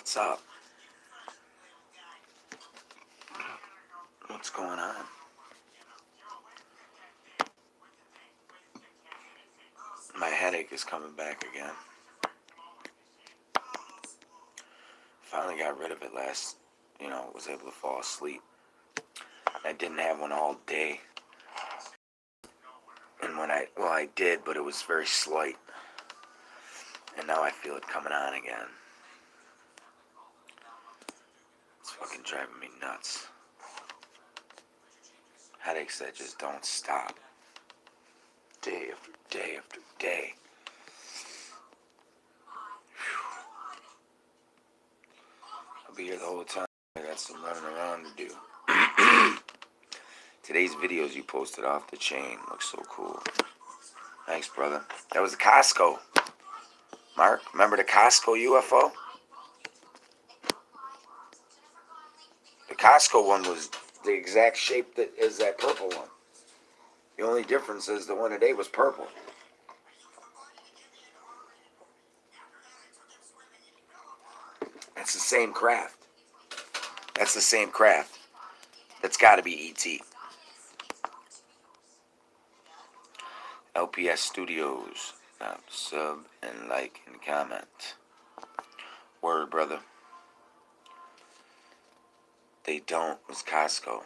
What's up? What's going on? My headache is coming back again. Finally got rid of it was able to fall asleep. I didn't have one all day. And I did, but it was very slight. And now I feel it coming on again. It's fucking driving me nuts. Headaches that just don't stop. Day after day after day. I'll be here the whole time. I got some running around to do. Today's videos you posted off the chain look so cool. Thanks, brother. That was the Costco. Mark, remember the Costco UFO? The Costco one was the exact shape that is that purple one. The only difference is the one today was purple. That's the same craft. That's the same craft. That's got to be E.T. LPS Studios. Now, sub and like and comment. Word, brother. They don't. It's Costco.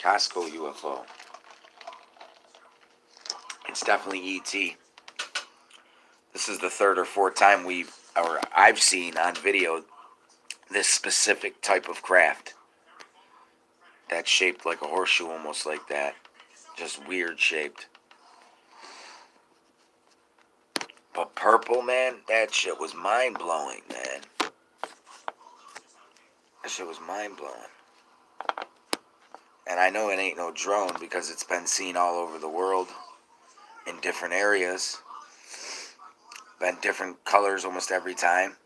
Costco UFO. It's definitely E.T. This is the third or fourth time I've seen on video this specific type of craft. That's shaped like a horseshoe, almost like that. Just weird shaped. But purple, man, that shit was mind-blowing, man. That shit was mind-blowing. And I know it ain't no drone because it's been seen all over the world in different areas. Been different colors almost every time.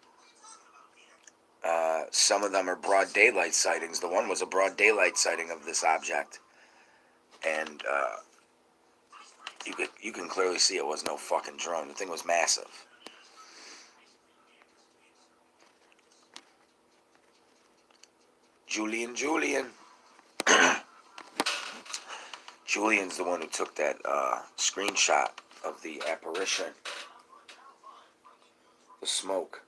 Some of them are broad daylight sightings. The one was a broad daylight sighting of this object. And you can clearly see it was no fucking drone. The thing was massive. Julian. Julian's the one who took that screenshot of the apparition. The smoke.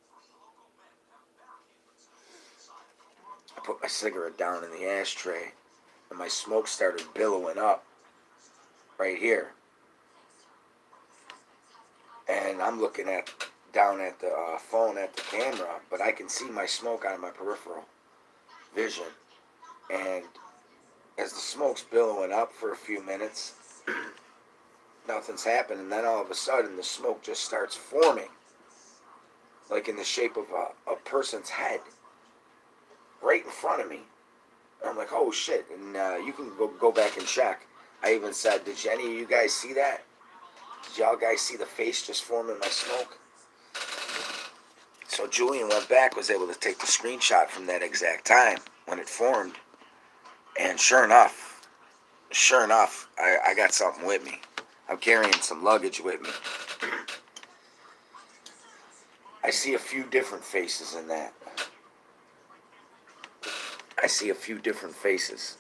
I put my cigarette down in the ashtray and my smoke started billowing up right here. And I'm looking down at the phone at the camera, but I can see my smoke out of my peripheral vision. And as the smoke's billowing up for a few minutes, nothing's happened, and then all of a sudden the smoke just starts forming, like in the shape of a person's head, right in front of me. And I'm like, oh shit! And you can go back and check. I even said, did any of you guys see that? Did y'all guys see the face just forming my smoke? So Julian went back, was able to take the screenshot from that exact time when it formed. And sure enough, I got something with me. I'm carrying some luggage with me. I see a few different faces in that. I see a few different faces.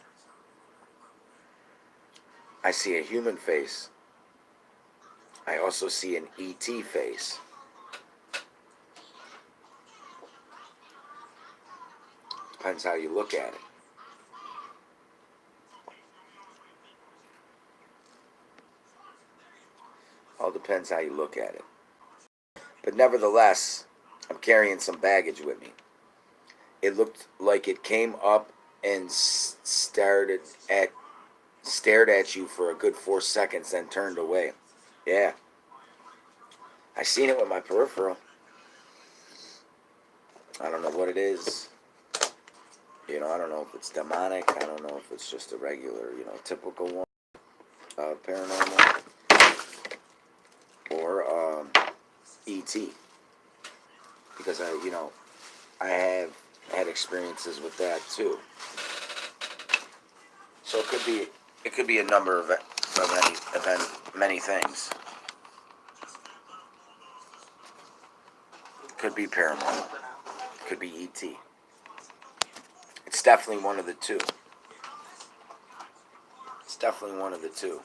I see a human face. I also see an E.T. face. Depends how you look at it. All depends how you look at it. But nevertheless, I'm carrying some baggage with me. It looked like it came up and stared at you for a good 4 seconds, then turned away. Yeah. I seen it with my peripheral. I don't know what it is. I don't know if it's demonic. I don't know if it's just a regular, typical one. Paranormal. Or E.T. Because I have had experiences with that too. So it could be a number of many things. It could be paranormal. could be E.T. It's definitely one of the two. It's definitely one of the two.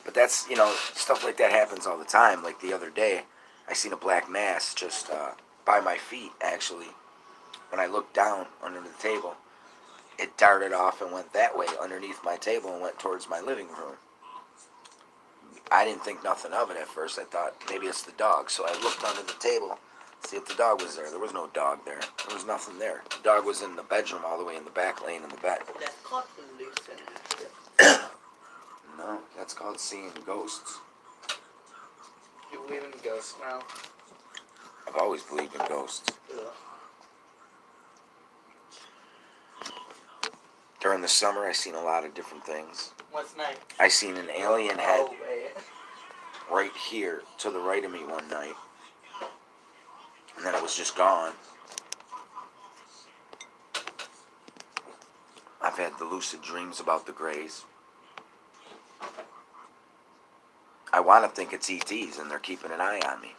But that's, stuff like that happens all the time. Like the other day, I seen a black mass just by my feet, actually. When I looked down under the table, it darted off and went that way underneath my table and went towards my living room. I didn't think nothing of it at first. I thought maybe it's the dog. So I looked under the table to see if the dog was there. There was no dog there. There was nothing there. The dog was in the bedroom all the way in the back, laying in the bed. That's called hallucination. No, that's called seeing ghosts. You believe in ghosts now? I've always believed in ghosts. Ugh. During the summer, I seen a lot of different things. What's next? I seen an alien head Oh, wait. right here to the right of me one night. And then it was just gone. I've had the lucid dreams about the Greys. I want to think it's ETs and they're keeping an eye on me.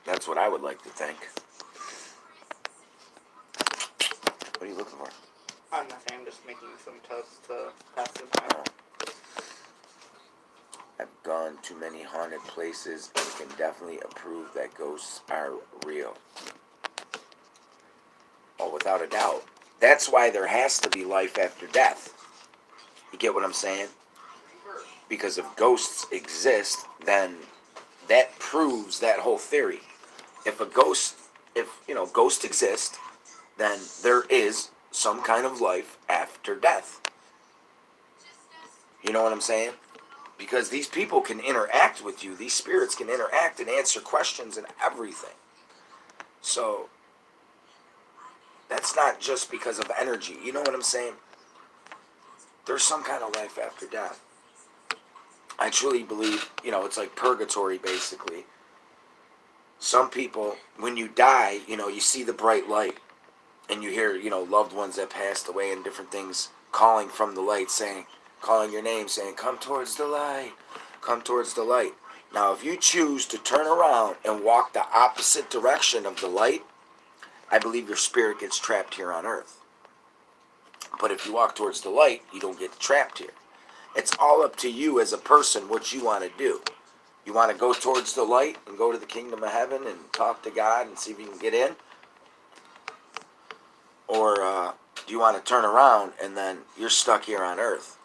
That's what I would like to think. What are you looking for? I'm nothing. I'm just making some toast to pass the time. I've gone to many haunted places and can definitely approve that ghosts are real. Oh, without a doubt. That's why there has to be life after death. You get what I'm saying? Because if ghosts exist, then that proves that whole theory. If ghosts exist, then there is some kind of life after death. You know what I'm saying? Because these people can interact with you. These spirits can interact and answer questions and everything. So, that's not just because of energy. You know what I'm saying? There's some kind of life after death. I truly believe, it's like purgatory, basically. Some people, when you die, you see the bright light. And you hear, loved ones that passed away and different things calling from the light, calling your name, saying, come towards the light, come towards the light. Now, if you choose to turn around and walk the opposite direction of the light, I believe your spirit gets trapped here on earth. But if you walk towards the light, you don't get trapped here. It's all up to you as a person what you want to do. You want to go towards the light and go to the kingdom of heaven and talk to God and see if you can get in? Or do you want to turn around and then you're stuck here on earth?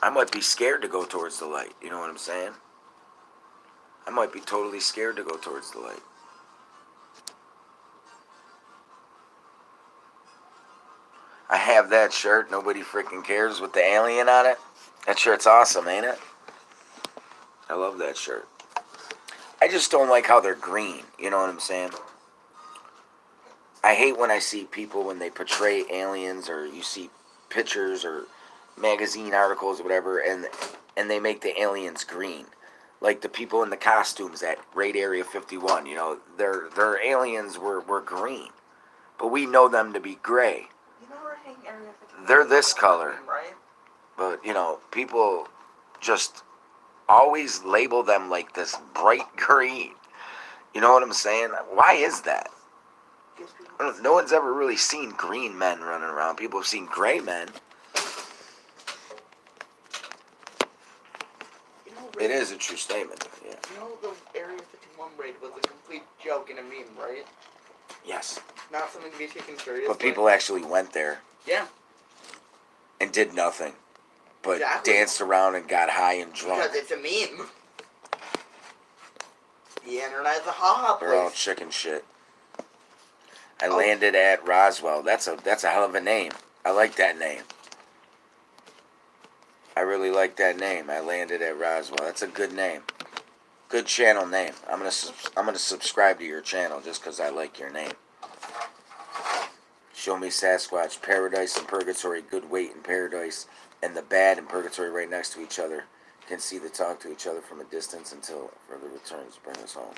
I might be scared to go towards the light. You know what I'm saying? I might be totally scared to go towards the light. I have that shirt. Nobody freaking cares with the alien on it. That shirt's awesome, ain't it? I love that shirt. I just don't like how they're green. You know what I'm saying? I hate when I see people when they portray aliens, or you see pictures or magazine articles or whatever, and they make the aliens green. Like the people in the costumes at Raid Area 51, their aliens were green. But we know them to be gray. They're this color. Right? But, people just always label them like this bright green. You know what I'm saying? Why is that? No one's ever really seen green men running around. People have seen gray men. It is a true statement. Yeah. The Area 51 raid was a complete joke and a meme, right? Yes. Not something to be taken serious. But people actually went there. Yeah. And did nothing. But exactly. Danced around and got high and drunk. Because it's a meme. The internet's a ha-ha place. They're all chicken shit. I landed at Roswell. That's a hell of a name. I like that name. I really like that name. I landed at Roswell. That's a good name. Good channel name. I'm gonna subscribe to your channel just because I like your name. Show me Sasquatch, Paradise and Purgatory, good weight in Paradise, and the bad in Purgatory right next to each other. Can see the talk to each other from a distance until further returns bring us home.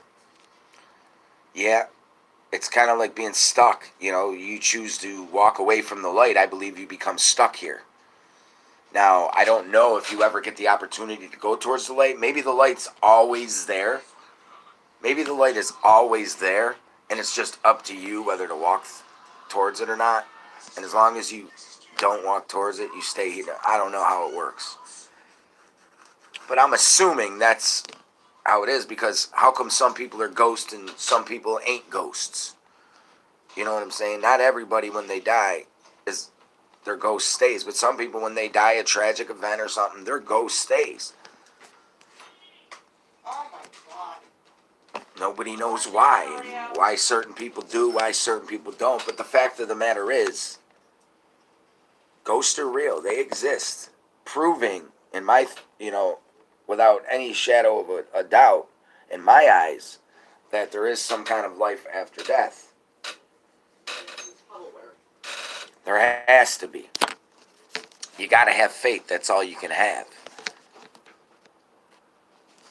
Yeah, it's kind of like being stuck. You choose to walk away from the light. I believe you become stuck here. Now, I don't know if you ever get the opportunity to go towards the light. Maybe the light's always there. Maybe the light is always there, and it's just up to you whether to walk towards it or not. And as long as you don't walk towards it, you stay here. I don't know how it works. But I'm assuming that's how it is, because how come some people are ghosts and some people ain't ghosts? You know what I'm saying? Not everybody when they die is their ghost stays, but some people when they die a tragic event or something, their ghost stays. Oh my God. Nobody knows why, and why certain people do, why certain people don't. But the fact of the matter is, ghosts are real. They exist, proving in my, without any shadow of a doubt, in my eyes, that there is some kind of life after death. There has to be. You gotta have faith. That's all you can have.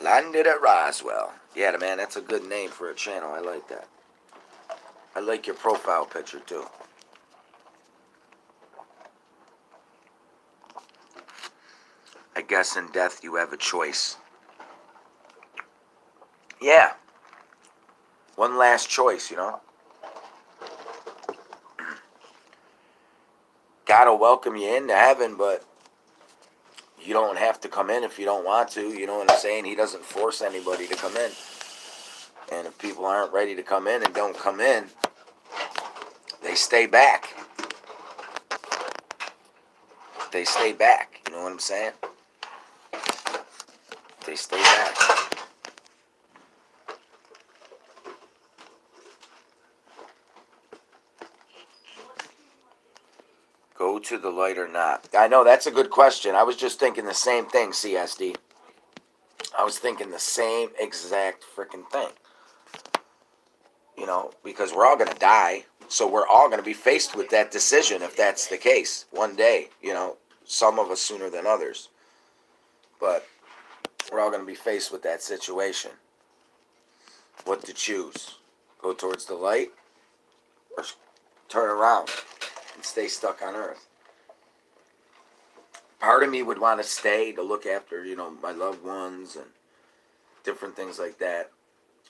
Landed at Roswell. Yeah, man, that's a good name for a channel. I like that. I like your profile picture, too. I guess in death you have a choice. Yeah. One last choice, God will welcome you into heaven, but you don't have to come in if you don't want to. You know what I'm saying? He doesn't force anybody to come in. And if people aren't ready to come in and don't come in, they stay back. They stay back. You know what I'm saying? They stay back. Go to the light or not? I know, that's a good question. I was just thinking the same thing, CSD. I was thinking the same exact freaking thing. Because we're all going to die. So we're all going to be faced with that decision if that's the case. One day, some of us sooner than others. But we're all going to be faced with that situation. What to choose? Go towards the light or turn around and stay stuck on Earth? Part of me would want to stay to look after, my loved ones and different things like that.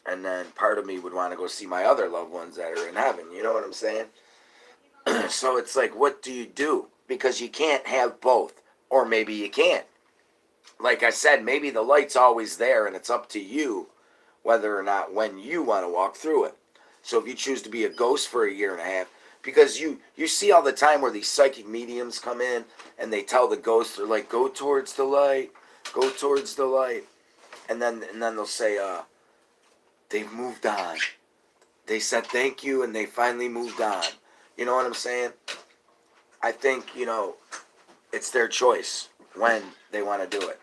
And then part of me would want to go see my other loved ones that are in heaven. You know what I'm saying? So it's like, what do you do? Because you can't have both. Or maybe you can't. Like I said, maybe the light's always there and it's up to you whether or not when you want to walk through it. So if you choose to be a ghost for a year and a half, because you see all the time where these psychic mediums come in and they tell the ghosts, they're like, go towards the light, go towards the light. And then they'll say, they've moved on. They said thank you and they finally moved on. You know what I'm saying? I think, it's their choice when they want to do it.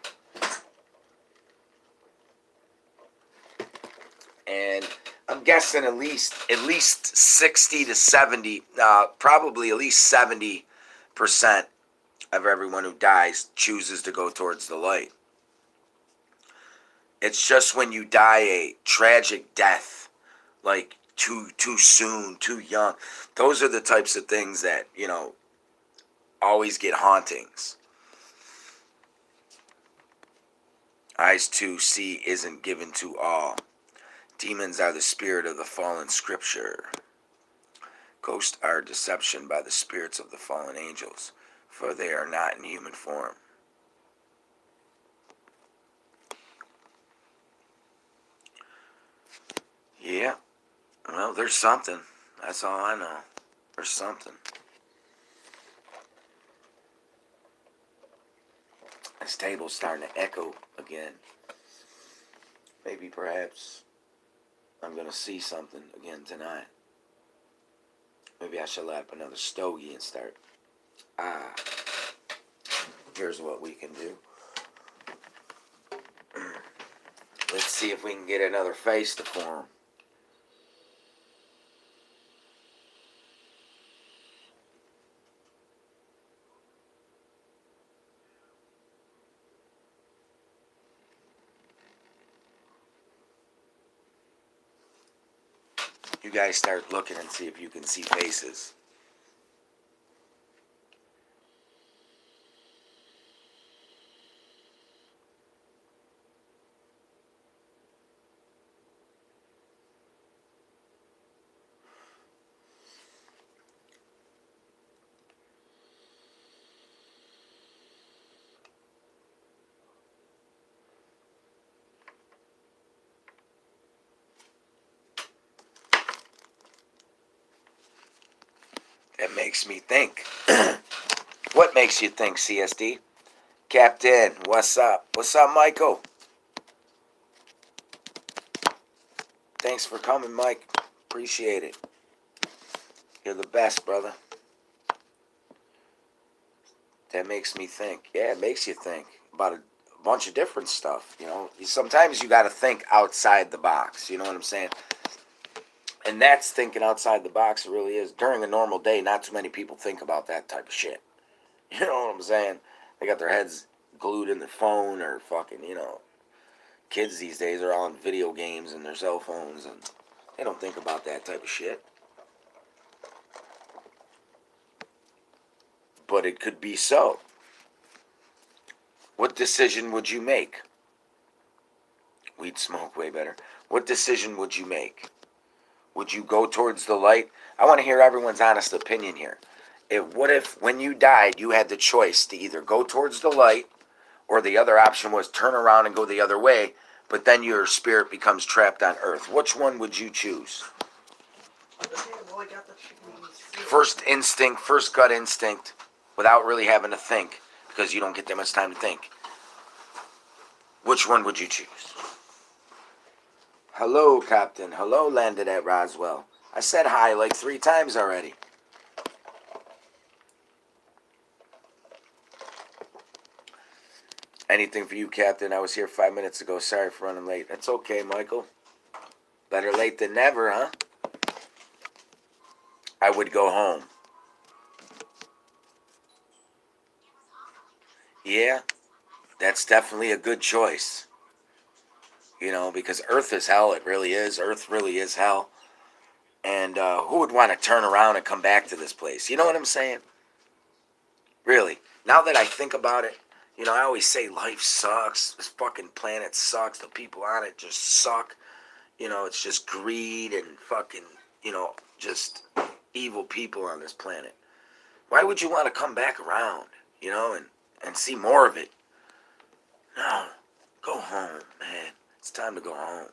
And I'm guessing at least 60 to 70, probably at least 70% of everyone who dies chooses to go towards the light. It's just when you die a tragic death, like too soon, too young, those are the types of things that, always get hauntings. Eyes to see isn't given to all. Demons are the spirit of the fallen, scripture. Ghosts are deception by the spirits of the fallen angels, for they are not in human form. Yeah, well, there's something. That's all I know. There's something. This table's starting to echo again. Maybe perhaps I'm going to see something again tonight. Maybe I should light up another stogie and start. Here's what we can do. Let's see if we can get another face to form. You guys start looking and see if you can see faces. It makes me think. What makes you think, CSD? Captain, what's up? What's up, Michael? Thanks for coming, Mike. Appreciate it. You're the best, brother. That makes me think. Yeah, it makes you think about a bunch of different stuff. You know, sometimes you got to think outside the box. You know what I'm saying? And that's thinking outside the box. It really is. During a normal day, not too many people think about that type of shit. You know what I'm saying? They got their heads glued in their phone or fucking, you know, kids these days are on video games and their cell phones, and they don't think about that type of shit. But it could be so. What decision would you make? We'd smoke way better. What decision would you make? Would you go towards the light? I want to hear everyone's honest opinion here. What if, when you died, you had the choice to either go towards the light, or the other option was turn around and go the other way, but then your spirit becomes trapped on Earth? Which one would you choose? First instinct, first gut instinct, without really having to think, because you don't get that much time to think. Which one would you choose? Hello, Captain. Hello, landed at Roswell. I said hi like 3 times already. Anything for you, Captain. I was here 5 minutes ago. Sorry for running late. That's okay, Michael. Better late than never, huh? I would go home. Yeah, that's definitely a good choice. You know, because Earth is hell. It really is. Earth really is hell. And who would want to turn around and come back to this place? You know what I'm saying? Really. Now that I think about it, you know, I always say life sucks. This fucking planet sucks. The people on it just suck. You know, it's just greed and fucking, you know, just evil people on this planet. Why would you want to come back around, you know, and see more of it? No. Go home, man. It's time to go home.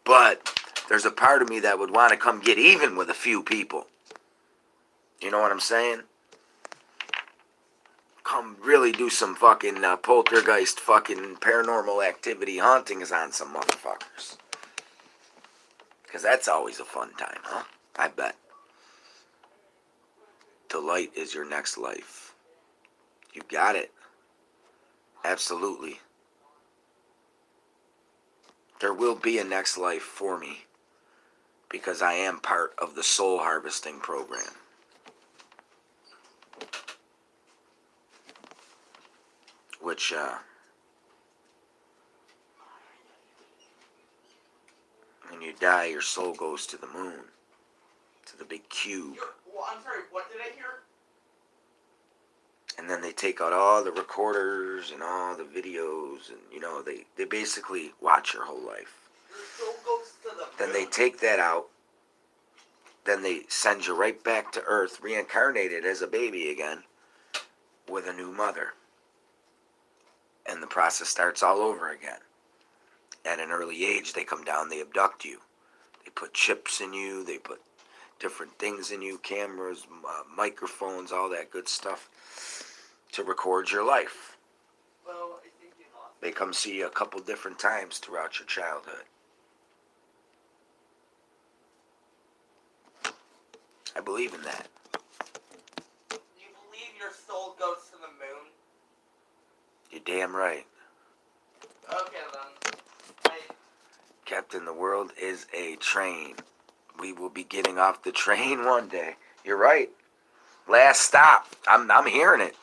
But there's a part of me that would want to come get even with a few people. You know what I'm saying? Come really do some fucking poltergeist fucking paranormal activity hauntings on some motherfuckers. Because that's always a fun time, huh? I bet. The light is your next life. You got it. Absolutely. There will be a next life for me, because I am part of the soul harvesting program. Which, when you die, your soul goes to the moon, to the big cube. Well, I'm sorry, what did I hear? And then they take out all the recorders and all the videos, and, you know, they basically watch your whole life. Your soul goes to the moon. Then they take that out. Then they send you right back to Earth, reincarnated as a baby again, with a new mother. And the process starts all over again. At an early age, they come down, they abduct you. They put chips in you, they put different things in you, cameras, microphones, all that good stuff, to record your life. Well, I think you lost. They come see you a couple different times throughout your childhood. I believe in that. Do you believe your soul goes to the moon? You're damn right. Okay, then. Captain, the world is a train. We will be getting off the train one day. You're right. Last stop. I'm hearing it.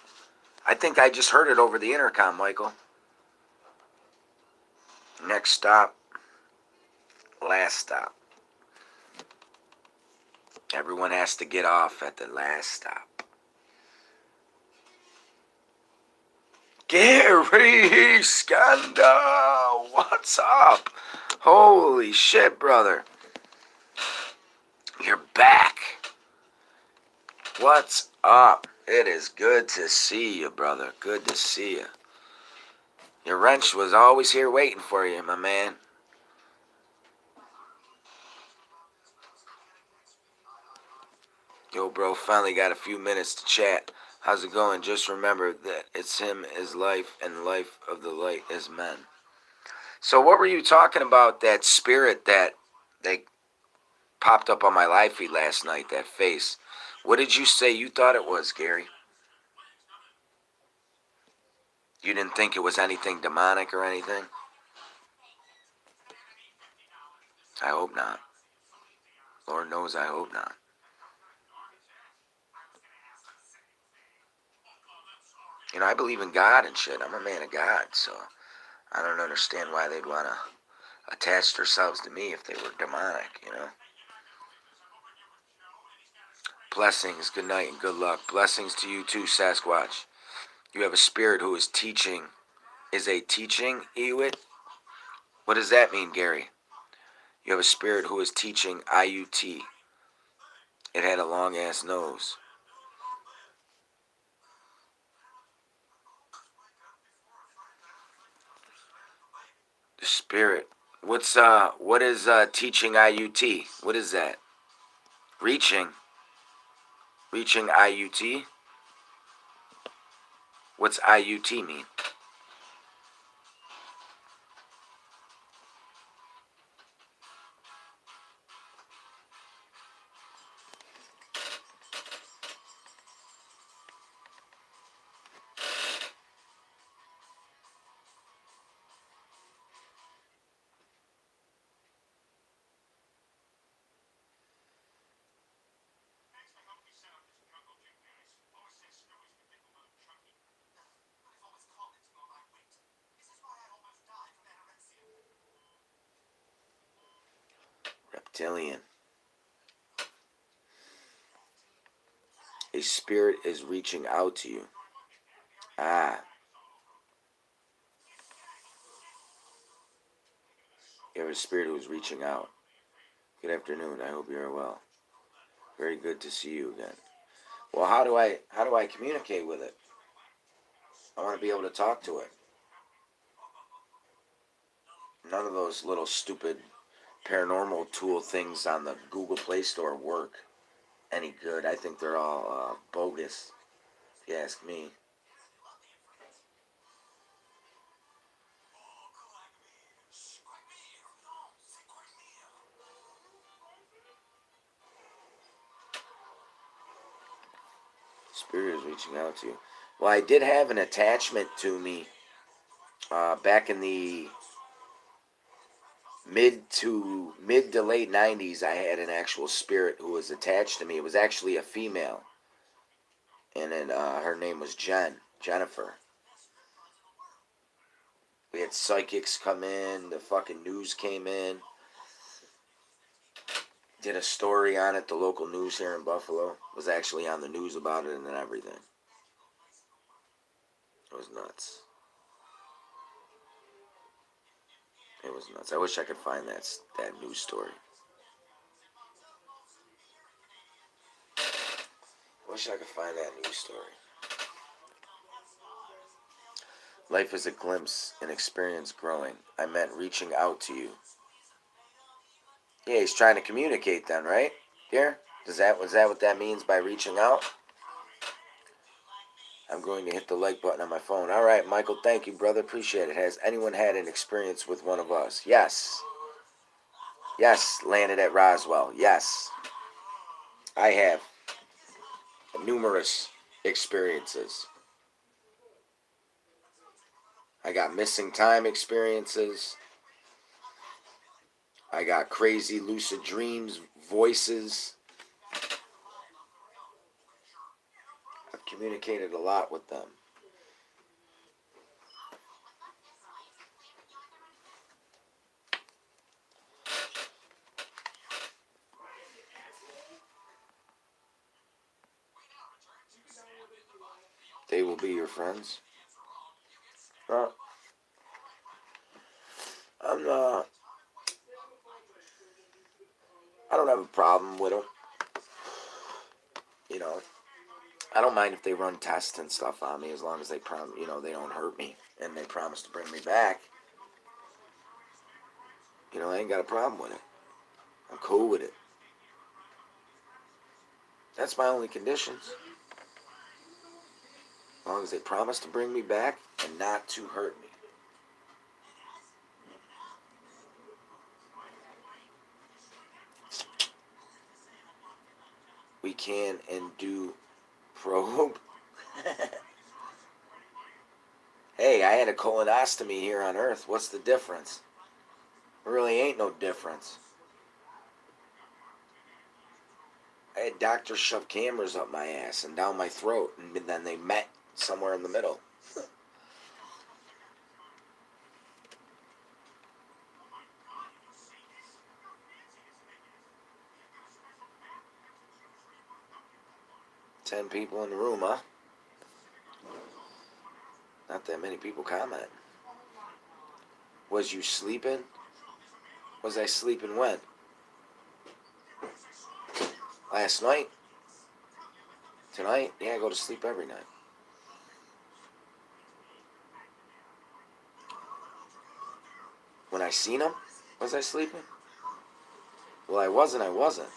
I think I just heard it over the intercom, Michael. Next stop. Last stop. Everyone has to get off at the last stop. Gary Skanda, what's up? Holy shit, brother. You're back. What's up? It is good to see you, brother. Good to see you. Your wrench was always here waiting for you, my man. Yo, bro, finally got a few minutes to chat. How's it going? Just remember that it's him is life, and life of the light is men. So what were you talking about, that spirit that they popped up on my live feed last night, that face? What did you say you thought it was, Gary? You didn't think it was anything demonic or anything? I hope not. Lord knows I hope not. You know, I believe in God and shit. I'm a man of God, so I don't understand why they'd want to attach themselves to me if they were demonic, you know? Blessings, good night, and good luck. Blessings to you too, Sasquatch. You have a spirit who is teaching. Is a teaching, Ewit? What does that mean, Gary? You have a spirit who is teaching IUT. It had a long-ass nose. The spirit. What is teaching IUT? What is that? Reaching IUT? What's IUT mean? Reptilian. A spirit is reaching out to you. Ah. You have a spirit who is reaching out. Good afternoon. I hope you're well. Very good to see you again. Well, how do I communicate with it? I want to be able to talk to it. None of those little stupid paranormal tool things on the Google Play Store work any good. I think they're all bogus, if you ask me. Spirit is reaching out to you. Well, I did have an attachment to me back in the mid to late 90s. I had an actual spirit who was attached to me. It was actually a female, and then her name was Jennifer. We had psychics come in. The fucking news came in. Did a story on it. The local news here in Buffalo was actually on the news about it and everything. It was nuts. It was nuts. I wish I could find that news story. Wish I could find that news story. Life is a glimpse, an experience growing. I meant reaching out to you. Yeah, he's trying to communicate then, right? Here? Was that what that means by reaching out? I'm going to hit the like button on my phone. All right, Michael, thank you, brother. Appreciate it. Has anyone had an experience with one of us? Yes. Yes, landed at Roswell. Yes. I have numerous experiences. I got missing time experiences. I got crazy lucid dreams, voices. I've communicated a lot with them. They will be your friends. I don't have a problem with them. You know, I don't mind if they run tests and stuff on me as long as they they don't hurt me and they promise to bring me back. I ain't got a problem with it. I'm cool with it. That's my only conditions. As long as they promise to bring me back and not to hurt me. We can and do probe. Hey, I had a colonostomy here on Earth. What's the difference? There really ain't no difference. I had doctors shove cameras up my ass and down my throat, and then they met somewhere in the middle. 10 people in the room, huh? Not that many people comment. Was you sleeping? Was I sleeping when? Last night? Tonight? Yeah, I go to sleep every night. When I seen him, was I sleeping? Well, I wasn't. I wasn't.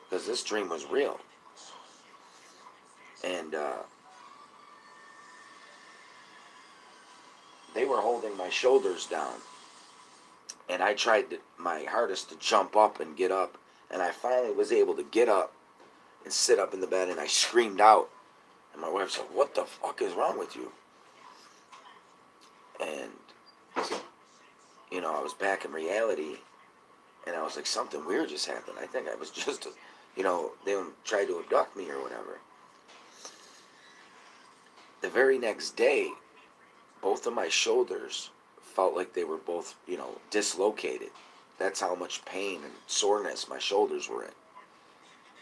Because this dream was real. And they were holding my shoulders down. And I tried my hardest to jump up and get up. And I finally was able to get up and sit up in the bed, and I screamed out. And my wife said, "What the fuck is wrong with you?" And, you know, I was back in reality, and I was like, something weird just happened. I think I was just, you know, they tried to abduct me or whatever. The very next day, both of my shoulders felt like they were both, you know, dislocated. That's how much pain and soreness my shoulders were in.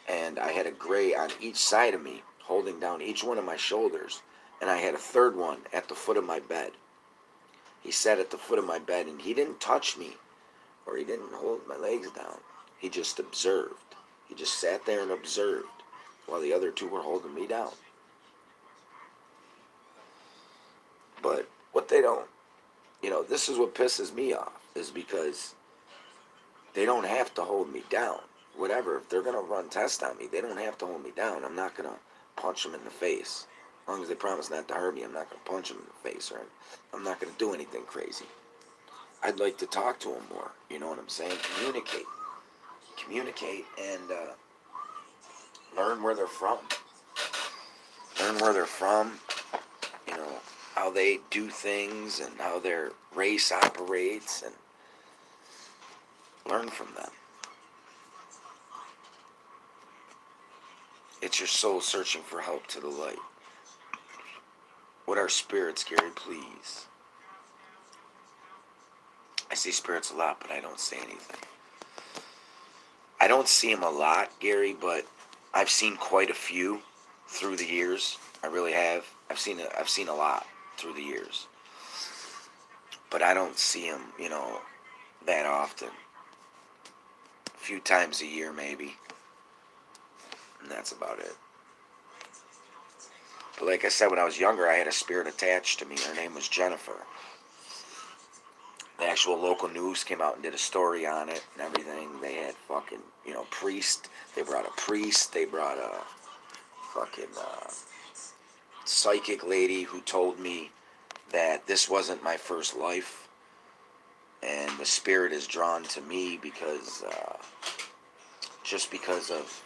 And I had a gray on each side of me, holding down each one of my shoulders. And I had a third one at the foot of my bed. He sat at the foot of my bed, and he didn't touch me, or he didn't hold my legs down. He just observed. He just sat there and observed while the other two were holding me down. But what they don't, you know, this is what pisses me off, is because they don't have to hold me down. Whatever, if they're going to run tests on me, they don't have to hold me down. I'm not going to punch them in the face. As long as they promise not to hurt me, I'm not going to punch them in the face, or I'm not going to do anything crazy. I'd like to talk to them more, you know what I'm saying? Communicate and learn where they're from. You know, how they do things and how their race operates, and learn from them. It's your soul searching for help to the light. What are spirits, Gary, please? I see spirits a lot, but I don't say anything. I don't see them a lot, Gary, but I've seen quite a few through the years. I really have. I've seen a lot through the years. But I don't see them, you know, that often. A few times a year, maybe. And that's about it. But like I said, when I was younger, I had a spirit attached to me. Her name was Jennifer. The actual local news came out and did a story on it and everything. They had fucking, you know, priest. They brought a priest. They brought a fucking psychic lady who told me that this wasn't my first life. And the spirit is drawn to me because, just because of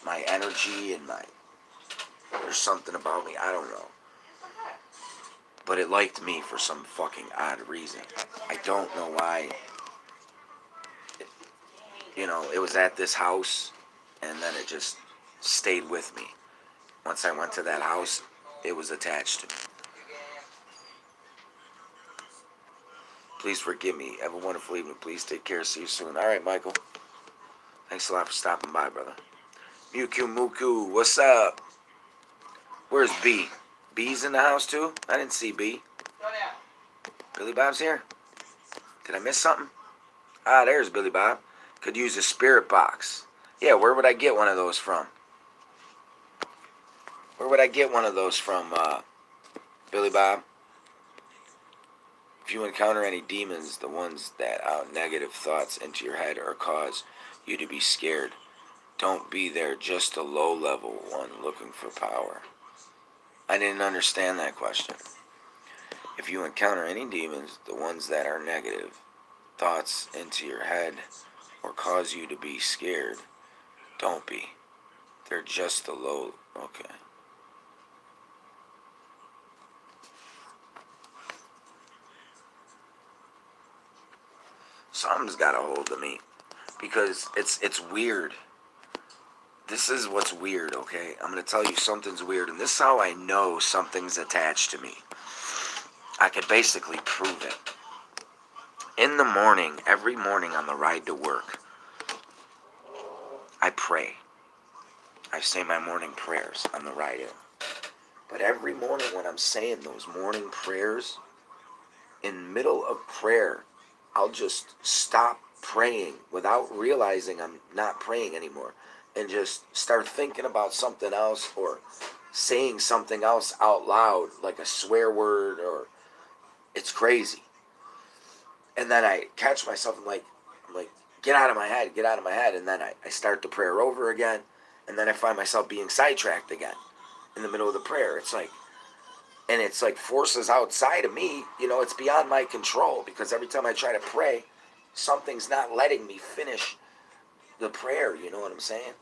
my energy and there's something about me, I don't know. But it liked me for some fucking odd reason. I don't know why. You know, it was at this house, and then it just stayed with me. Once I went to that house, it was attached to me. Please forgive me. Have a wonderful evening. Please take care. See you soon. All right, Michael. Thanks a lot for stopping by, brother. Muku Muku, what's up? Where's B? B's in the house too? I didn't see B. Oh, yeah. Billy Bob's here? Did I miss something? Ah, there's Billy Bob. Could use a spirit box. Yeah, where would I get one of those from? Where would I get one of those from, Billy Bob? If you encounter any demons, the ones that out negative thoughts into your head or cause you to be scared, don't be there, just a low level one looking for power. I didn't understand that question. If you encounter any demons, the ones that are negative thoughts into your head or cause you to be scared, don't be. They're just a low. Okay. Something's got a hold of me because it's weird. This is what's weird, okay? I'm going to tell you something's weird, and this is how I know something's attached to me. I could basically prove it. In the morning, every morning on the ride to work, I pray. I say my morning prayers on the ride in. But every morning when I'm saying those morning prayers, in middle of prayer, I'll just stop praying without realizing I'm not praying anymore and just start thinking about something else or saying something else out loud, like a swear word, or it's crazy. And then I catch myself, I'm like, get out of my head, and then I start the prayer over again, and then I find myself being sidetracked again in the middle of the prayer. It's like forces outside of me, it's beyond my control, because every time I try to pray, something's not letting me finish the prayer, you know what I'm saying?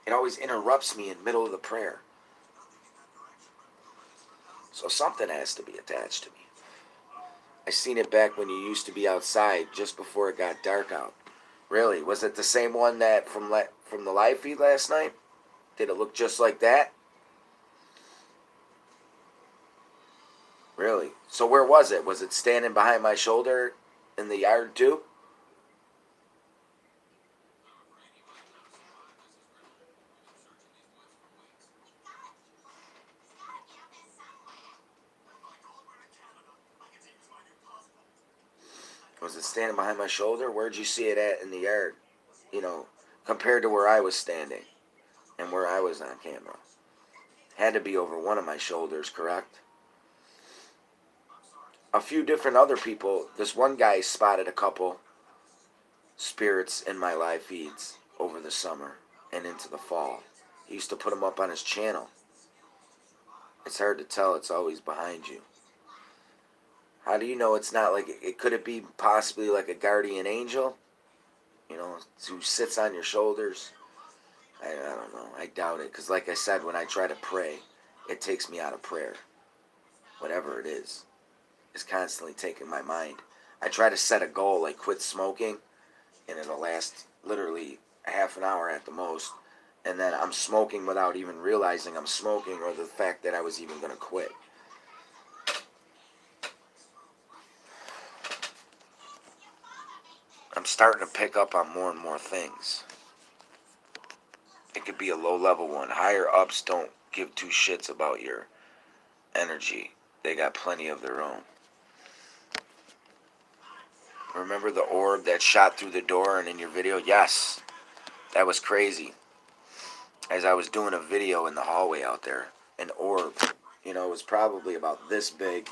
It always interrupts me in the middle of the prayer. So something has to be attached to me. I seen it back when you used to be outside just before it got dark out. Really? Was it the same one that from the live feed last night? Did it look just like that? Really? So where was it? Was it standing behind my shoulder in the yard too? Was it standing behind my shoulder? Where'd you see it at in the yard? Compared to where I was standing and where I was on camera. Had to be over one of my shoulders, correct? A few different other people, this one guy spotted a couple spirits in my live feeds over the summer and into the fall. He used to put them up on his channel. It's hard to tell. It's always behind you. How do you know it's not like it? Could it be possibly like a guardian angel? Who sits on your shoulders? I don't know. I doubt it. Because like I said, when I try to pray, it takes me out of prayer. Whatever it is constantly taking my mind. I try to set a goal, like quit smoking, and it'll last literally a half an hour at the most. And then I'm smoking without even realizing I'm smoking, or the fact that I was even going to quit. I'm starting to pick up on more and more things. It could be a low level one. Higher ups don't give two shits about your energy. They got plenty of their own. Remember the orb that shot through the door and in your video? Yes. That was crazy. As I was doing a video in the hallway out there, an orb, it was probably about this big.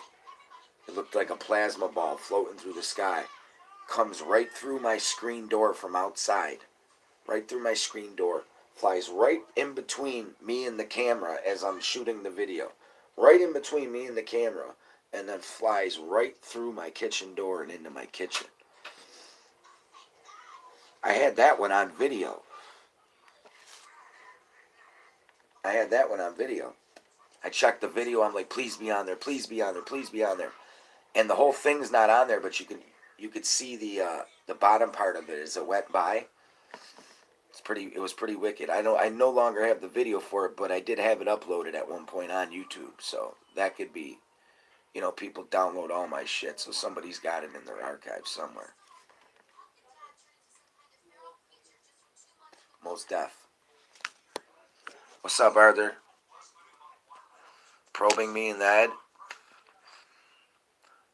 It looked like a plasma ball floating through the sky. Comes right through my screen door from outside. Right through my screen door. Flies right in between me and the camera as I'm shooting the video. Right in between me and the camera. And then flies right through my kitchen door and into my kitchen. I had that one on video. I checked the video. I'm like, please be on there. Please be on there. Please be on there. And the whole thing's not on there, but you could see the bottom part of it as it went by. It was pretty wicked. I no longer have the video for it, but I did have it uploaded at one point on YouTube. So that could be, people download all my shit, so somebody's got it in their archive somewhere. Most def. What's up, Arthur? Probing me in the head?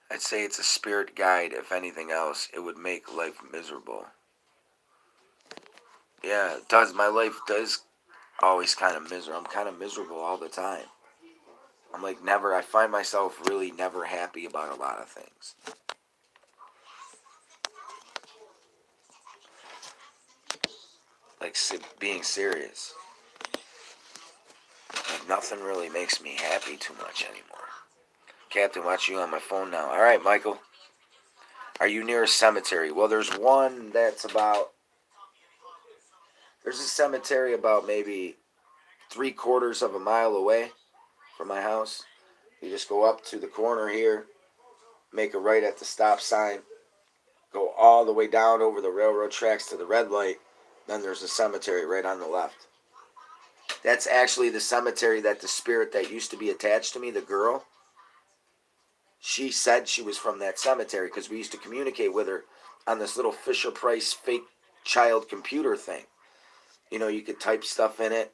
I'd say it's a spirit guide. If anything else, it would make life miserable. Yeah, it does. My life does always kind of miserable. I'm kind of miserable all the time. I'm like never, I find myself really never happy about a lot of things. Like being serious. Like nothing really makes me happy too much anymore. Captain, watch you on my phone now. All right, Michael. Are you near a cemetery? Well, there's one that's about... There's a cemetery about maybe 3/4 of a mile away from my house. You just go up to the corner here, make a right at the stop sign, go all the way down over the railroad tracks to the red light, then there's a cemetery right on the left. That's actually the cemetery that the spirit that used to be attached to me, the girl, she said she was from that cemetery because we used to communicate with her on this little Fisher-Price fake child computer thing. You know, you could type stuff in it,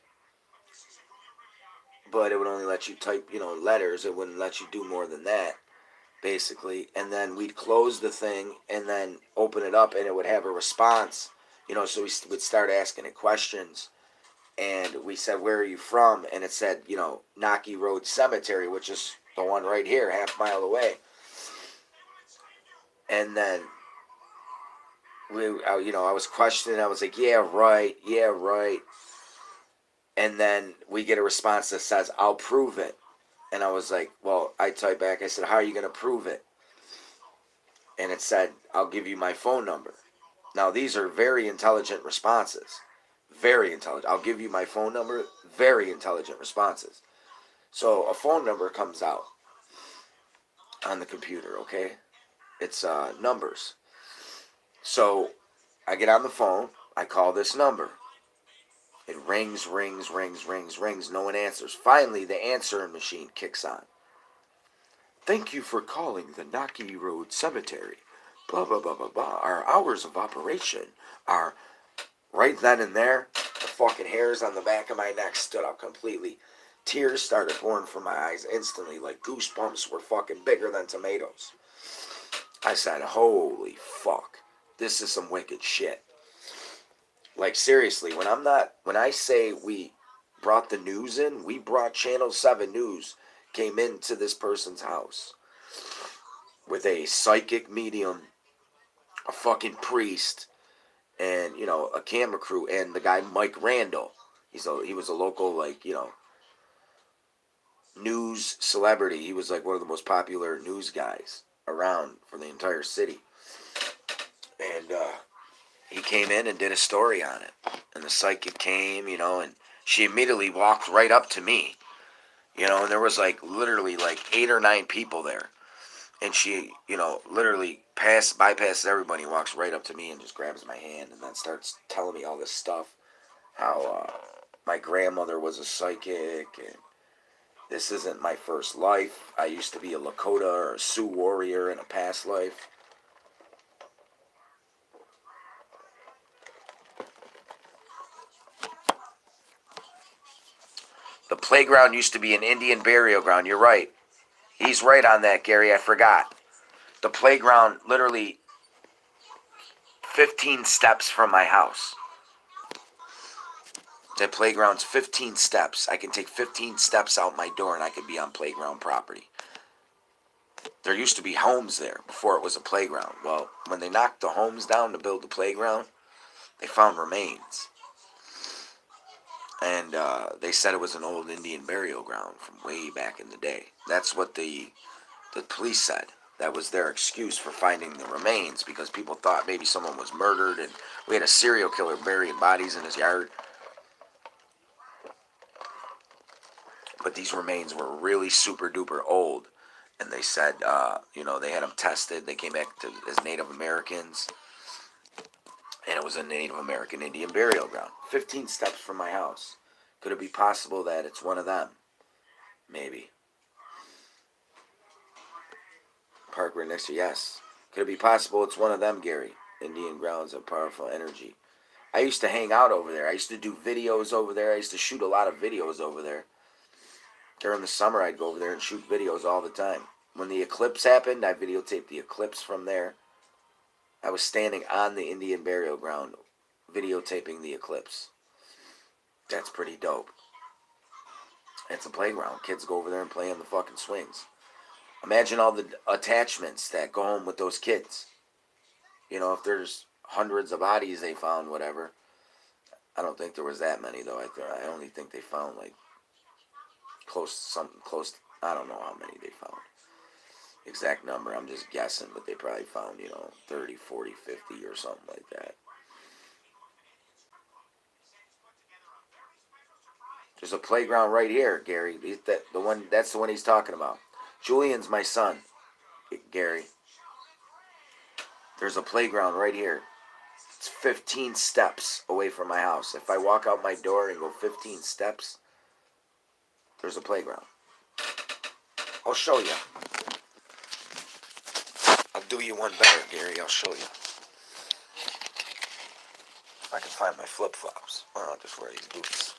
but it would only let you type, letters. It wouldn't let you do more than that, basically. And then we'd close the thing and then open it up, and it would have a response. So we would start asking it questions. And we said, where are you from? And it said, Naki Road Cemetery, which is the one right here, half mile away. And then, I was questioning. I was like, yeah, right. And then we get a response that says, I'll prove it. And I was like, well, I typed back. I said, how are you going to prove it? And it said, I'll give you my phone number. Now, these are very intelligent responses. Very intelligent. I'll give you my phone number. Very intelligent responses. So a phone number comes out on the computer, okay? It's numbers. So I get on the phone. I call this number. It rings. No one answers. Finally, the answering machine kicks on. Thank you for calling the Naki Road Cemetery. Blah, blah, blah, blah, blah. Our hours of operation are... Right then and there, the fucking hairs on the back of my neck stood up completely. Tears started pouring from my eyes instantly, like goosebumps were fucking bigger than tomatoes. I said, holy fuck. This is some wicked shit. Like, seriously, when I say we brought the news in, we brought Channel 7 News, came into this person's house with a psychic medium, a fucking priest, and, a camera crew, and the guy Mike Randall. He was a local, news celebrity. He was, one of the most popular news guys around for the entire city. And, he came in and did a story on it. And the psychic came, and she immediately walked right up to me. And there was, literally, 8 or 9 people there. And she, literally bypasses everybody, walks right up to me and just grabs my hand and then starts telling me all this stuff. How my grandmother was a psychic, and this isn't my first life. I used to be a Lakota or a Sioux warrior in a past life. The playground used to be an Indian burial ground. You're right. He's right on that, Gary. I forgot. The playground, literally 15 steps from my house. That playground's 15 steps. I can take 15 steps out my door and I could be on playground property. There used to be homes there before it was a playground. Well, when they knocked the homes down to build the playground, they found remains. And they said it was an old Indian burial ground from way back in the day. That's what the police said. That was their excuse for finding the remains, because people thought maybe someone was murdered, and we had a serial killer burying bodies in his yard. But these remains were really super duper old. And they said, they had them tested. They came back as Native Americans. And it was a Native American Indian burial ground. 15 steps from my house. Could it be possible that it's one of them? Maybe. Park right next to, yes. Could it be possible it's one of them, Gary? Indian grounds of powerful energy. I used to hang out over there. I used to do videos over there. I used to shoot a lot of videos over there. During the summer, I'd go over there and shoot videos all the time. When the eclipse happened, I videotaped the eclipse from there. I was standing on the Indian burial ground, videotaping the eclipse. That's pretty dope. It's a playground. Kids go over there and play on the fucking swings. Imagine all the attachments that go home with those kids. You know, if there's hundreds of bodies they found, whatever. I don't think there was that many though. I only think they found like something close. I don't know how many they found. Exact number, I'm just guessing, but they probably found, 30, 40, 50 or something like that. There's a playground right here, Gary. That's the one he's talking about. Julian's my son, Gary. There's a playground right here. It's 15 steps away from my house. If I walk out my door and go 15 steps, there's a playground. I'll show you. I'll do you one better, Gary. I'll show you. If I can find my flip-flops. Well, I'll just wear these boots.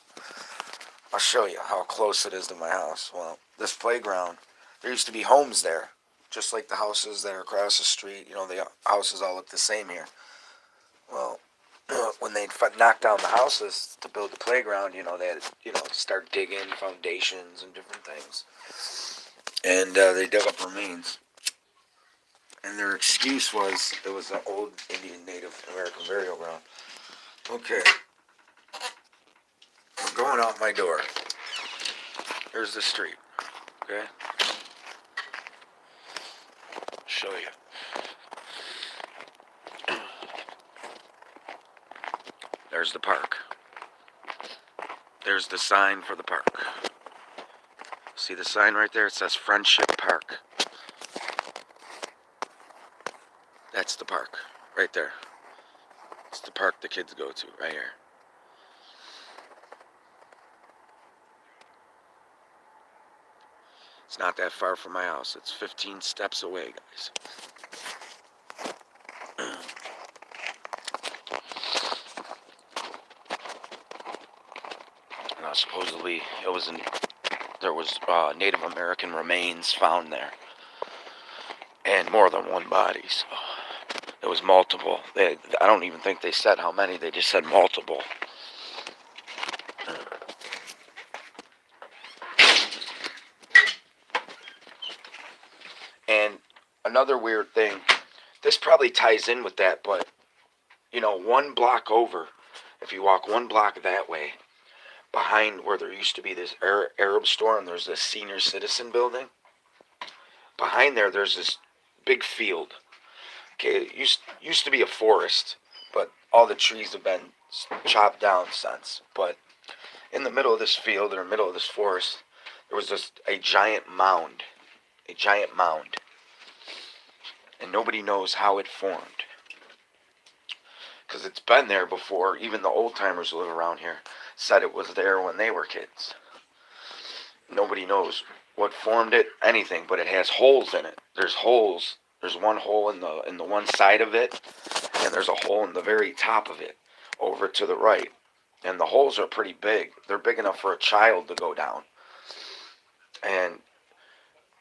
I'll show you how close it is to my house. Well, this playground, there used to be homes there. Just like the houses that are across the street. The houses all look the same here. Well, when they knocked down the houses to build the playground, they had to start digging foundations and different things. And they dug up remains. And their excuse was it was an old Indian Native American burial ground. Okay. I'm going out my door. Here's the street. Okay? Show you. There's the park. There's the sign for the park. See the sign right there? It says Friendship Park. That's the park, right there. It's the park the kids go to, right here. It's not that far from my house. It's 15 steps away, guys. Supposedly, there was Native American remains found there. And more than one body, so it was multiple. I don't even think they said how many, they just said multiple. And another weird thing, this probably ties in with that, but, one block over, if you walk one block that way, behind where there used to be this Arab store and there's this senior citizen building, behind there's this big field. Okay, it used to be a forest, but all the trees have been chopped down since. But in the middle of this field, or middle of this forest, there was just a giant mound. And nobody knows how it formed. Because it's been there before. Even the old timers who live around here said it was there when they were kids. Nobody knows what formed it, anything, but it has holes in it. There's holes. There's one hole in the one side of it, and there's a hole in the very top of it, over to the right. And the holes are pretty big. They're big enough for a child to go down. And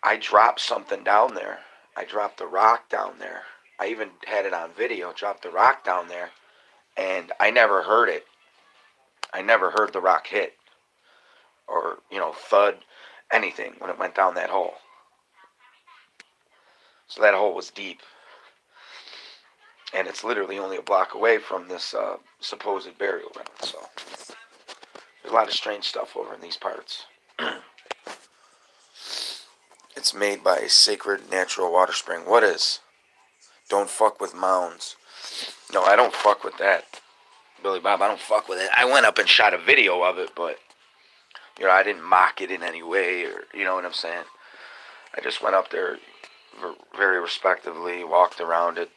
I dropped something down there. I dropped the rock down there. I even had it on video. Dropped the rock down there, and I never heard it. I never heard the rock hit or, thud, anything when it went down that hole. So that hole was deep. And it's literally only a block away from this supposed burial ground. So there's a lot of strange stuff over in these parts. It's made by a sacred natural water spring. What is? Don't fuck with mounds. No, I don't fuck with that. Billy Bob, I don't fuck with it. I went up and shot a video of it, but, I didn't mock it in any way, or, you know what I'm saying? I just went up there very respectively, walked around it,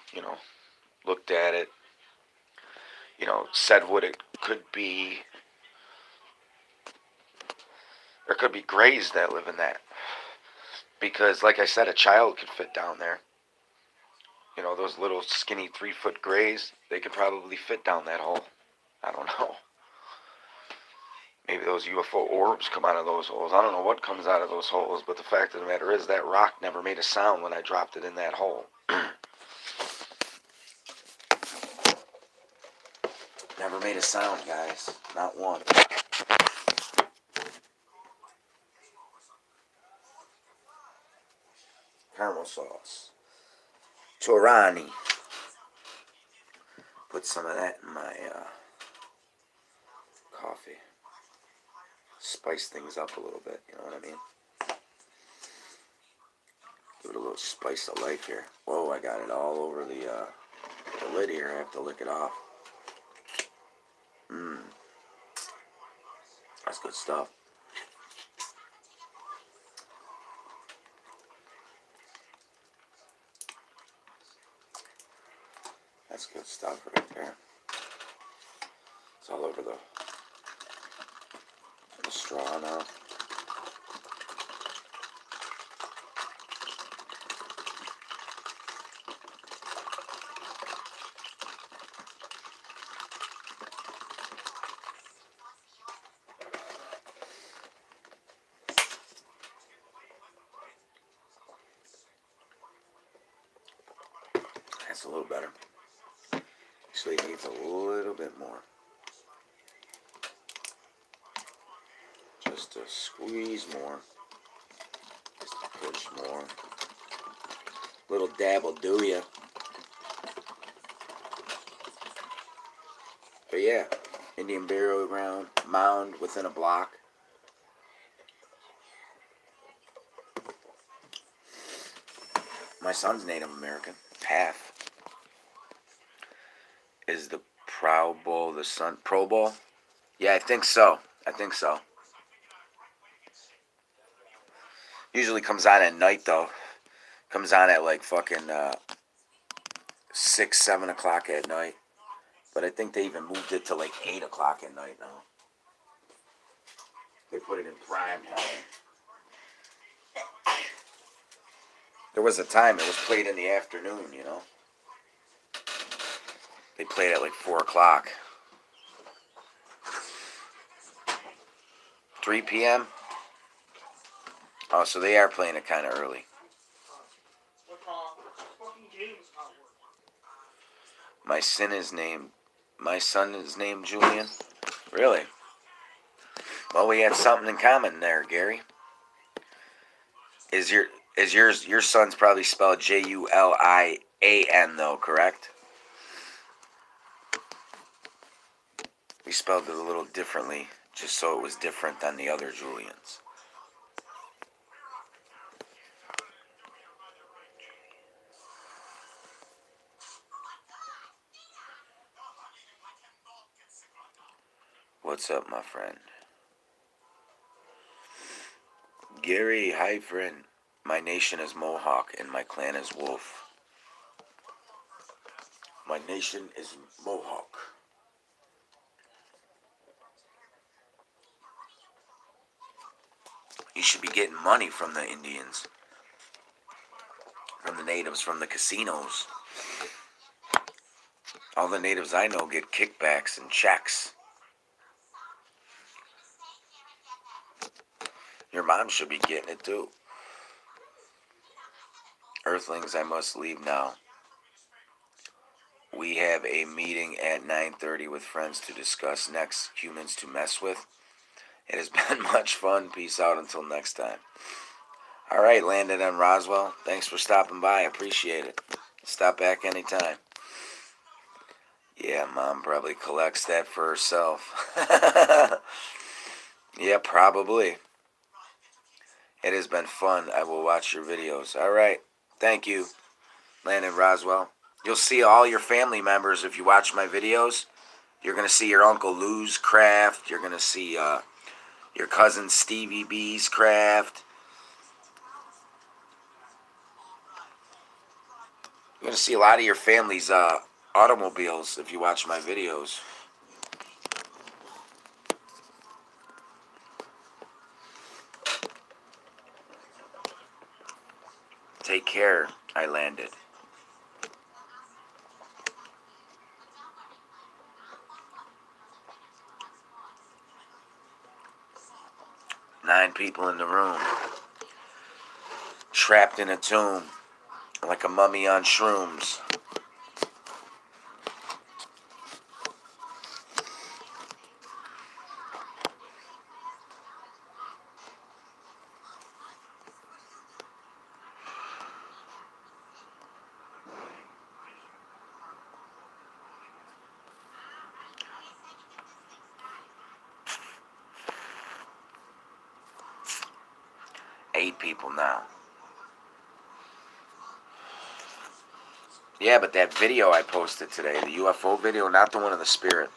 looked at it, said what it could be. There could be grays that live in that. Because, like I said, a child could fit down there. Those little skinny 3-foot grays, they could probably fit down that hole. I don't know. Maybe those UFO orbs come out of those holes. I don't know what comes out of those holes, but the fact of the matter is that rock never made a sound when I dropped it in that hole. Never made a sound, guys. Not one. sauce. Torani. Put some of that in my coffee. Spice things up a little bit, you know what I mean? Give it a little spice of life here. Whoa, I got it all over the lid here. I have to lick it off. Mmm. That's good stuff. That's good stuff right there. It's all over the straw now. That's a little better. Actually, it needs a little bit more. Just a squeeze more. Just a push more. Little dab will do ya. But yeah, Indian burial ground, mound within a block. My son's Native American, half. Is the Pro Bowl the son? Pro Bowl? Yeah, I think so. Usually comes on at night though. Comes on at like fucking 6, 7 o'clock at night. But I think they even moved it to like 8 o'clock at night now. They put it in prime time. There was a time it was played in the afternoon, you know. They played at like 4 o'clock. 3 p.m.? Oh, so they are playing it kind of early. My son is named Julian. Really? Well, we have something in common there, Gary. Is your son's probably spelled Julian though, correct? We spelled it a little differently, just so it was different than the other Julians. What's up, my friend? Gary, hi friend. My nation is Mohawk and my clan is Wolf. My nation is Mohawk. You should be getting money from the Indians. From the natives, from the casinos. All the natives I know get kickbacks and checks. Your mom should be getting it too. Earthlings, I must leave now. We have a meeting at 9:30 with friends to discuss next humans to mess with. It has been much fun. Peace out until next time. All right, Landon and Roswell. Thanks for stopping by. I appreciate it. Stop back anytime. Yeah, Mom probably collects that for herself. Yeah, probably. It has been fun. I will watch your videos. All right. Thank you, Landon Roswell. You'll see all your family members if you watch my videos. You're going to see your Uncle Lou's craft. You're going to see your cousin Stevie B's craft. You're going to see a lot of your family's automobiles if you watch my videos. Take care. I landed. Nine people in the room. Trapped in a tomb. Like a mummy on shrooms. 8 people now. Yeah, but that video I posted today, the UFO video, not the one of the spirit,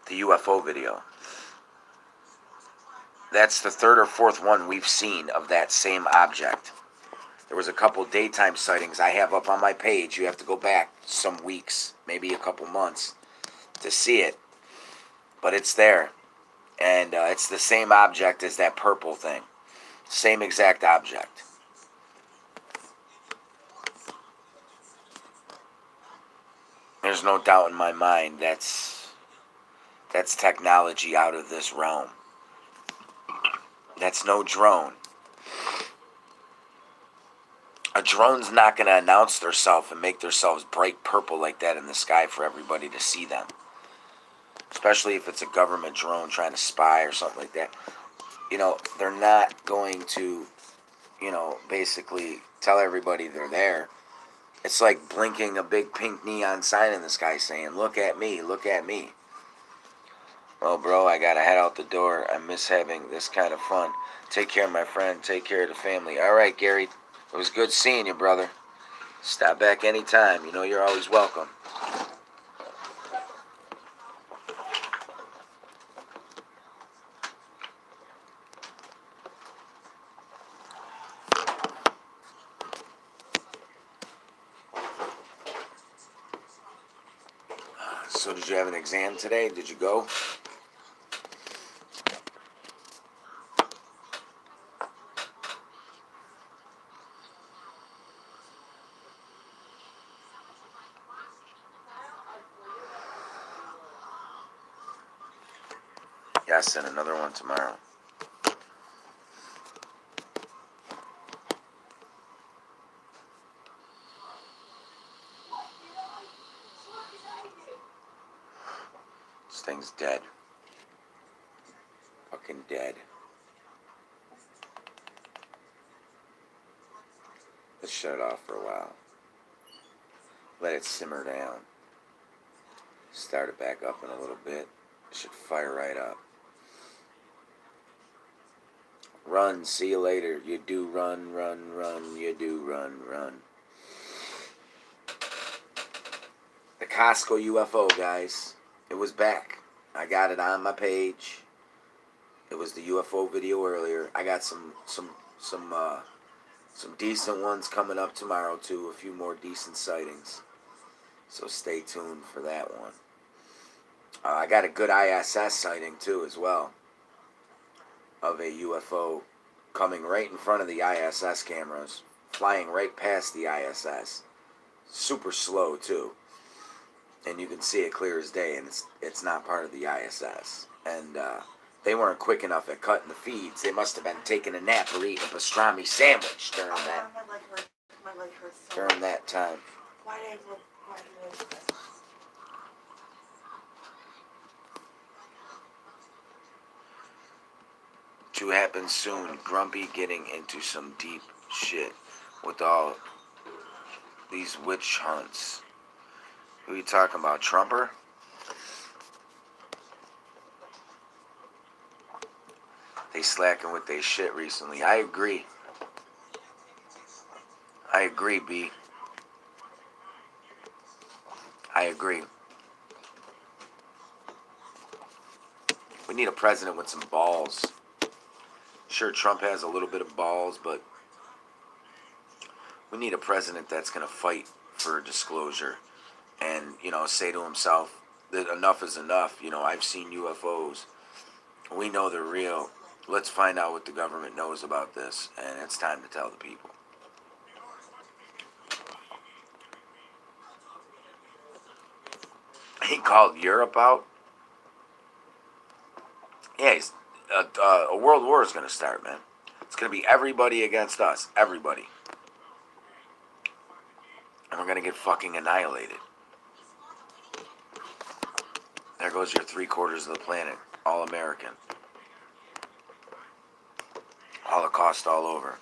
the UFO video. That's the third or fourth one we've seen of that same object. There was a couple daytime sightings I have up on my page. You have to go back some weeks, maybe a couple months, to see it. But it's there. And it's the same object as that purple thing. Same exact object. There's no doubt in my mind that's technology out of this realm. That's no drone. A drone's not going to announce themselves and make themselves bright purple like that in the sky for everybody to see them. Especially if it's a government drone trying to spy or something like that. You know, they're not going to, basically tell everybody they're there. It's like blinking a big pink neon sign in the sky saying, look at me, look at me. Well, bro, I got to head out the door. I miss having this kind of fun. Take care, my friend. Take care of the family. All right, Gary. It was good seeing you, brother. Stop back anytime. You know you're always welcome. So did you have an exam today? Did you go? Yes, and another one tomorrow. This thing's dead. Fucking dead. Let's shut it off for a while. Let it simmer down. Start it back up in a little bit. It should fire right up. Run, see you later. You do run, run, run. You do run, run. The Costco UFO, guys. It was back. I got it on my page. It was the UFO video earlier. I got some decent ones coming up tomorrow too. A few more decent sightings. So stay tuned for that one. I got a good ISS sighting too as well. Of a UFO coming right in front of the ISS cameras. Flying right past the ISS. Super slow too. And you can see it clear as day, and it's not part of the ISS. And they weren't quick enough at cutting the feeds. They must have been taking a nap or eating a pastrami sandwich during that. My leg hurts so during that time. Why did I look? To happen soon. Grumpy getting into some deep shit with all these witch hunts. Who are you talking about? Trumper? They slacking with their shit recently. I agree. I agree, B. I agree. We need a president with some balls. Sure, Trump has a little bit of balls, but we need a president that's going to fight for disclosure and, say to himself that enough is enough. I've seen UFOs. We know they're real. Let's find out what the government knows about this, and it's time to tell the people. He called Europe out. Yeah, a world war is going to start, man. It's going to be everybody against us. Everybody. And we're going to get fucking annihilated. There goes your 3/4 of the planet. All American. Holocaust all over.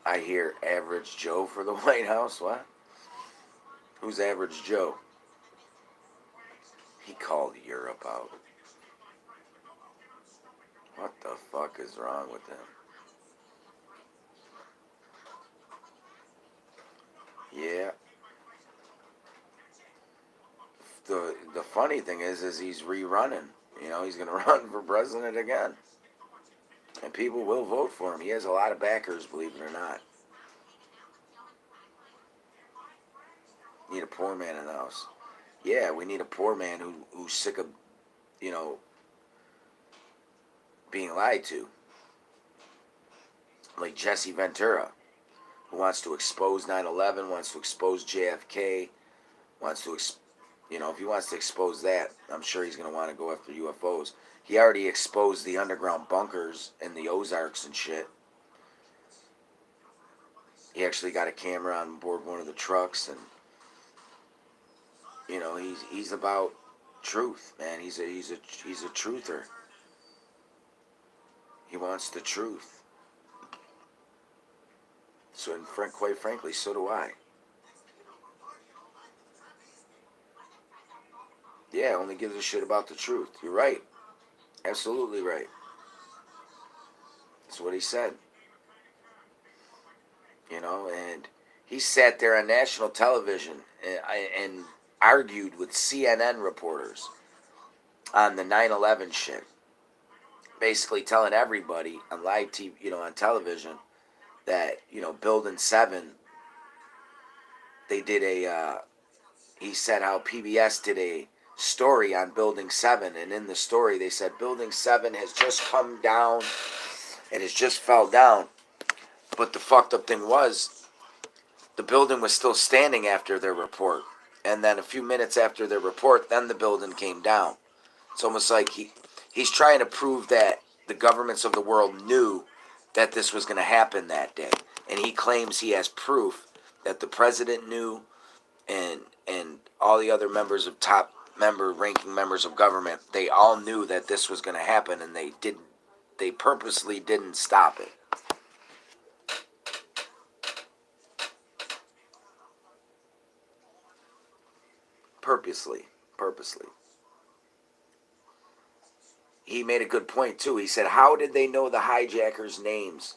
I hear Average Joe for the White House. What? Who's Average Joe? He called Europe out. What the fuck is wrong with him? Yeah. The funny thing is he's rerunning. You know, he's gonna run for president again, and people will vote for him. He has a lot of backers, believe it or not. Need a poor man in the house. Yeah, we need a poor man who's sick of, you know, being lied to. Like Jesse Ventura, who wants to expose 9/11, wants to expose JFK, wants to, you know, if he wants to expose that, I'm sure he's going to want to go after UFOs. He already exposed the underground bunkers in the Ozarks and shit. He actually got a camera on board one of the trucks, and you know, he's about truth, man. He's a truther. He wants the truth. So, and quite frankly, so do I. Yeah, only gives a shit about the truth. You're right. Absolutely right. That's what he said. You know, and he sat there on national television and argued with CNN reporters on the 9/11 shit, basically telling everybody on live TV, you know, on television, that, you know, Building 7, they did he said how PBS did a story on Building 7, and in the story they said Building 7 has just come down and has just fell down. But the fucked up thing was, the building was still standing after their report. And then a few minutes after their report, then the building came down. It's almost like he's trying to prove that the governments of the world knew that this was going to happen that day. And he claims he has proof that the president knew, and all the other members of ranking members of government, they all knew that this was going to happen, and they purposely didn't stop it. Purposely. He made a good point too. He said, how did they know the hijackers' names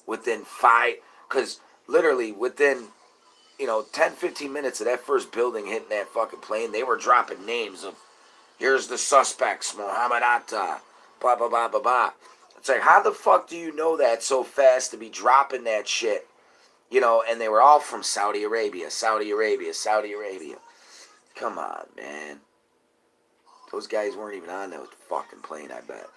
within 5, because literally within, you know, 10, 15 minutes of that first building hitting that fucking plane, they were dropping names of, here's the suspects, Mohammed Atta, blah, blah, blah, blah, blah. It's like, how the fuck do you know that so fast to be dropping that shit? You know, and they were all from Saudi Arabia. Come on, man. Those guys weren't even on that fucking plane, I bet.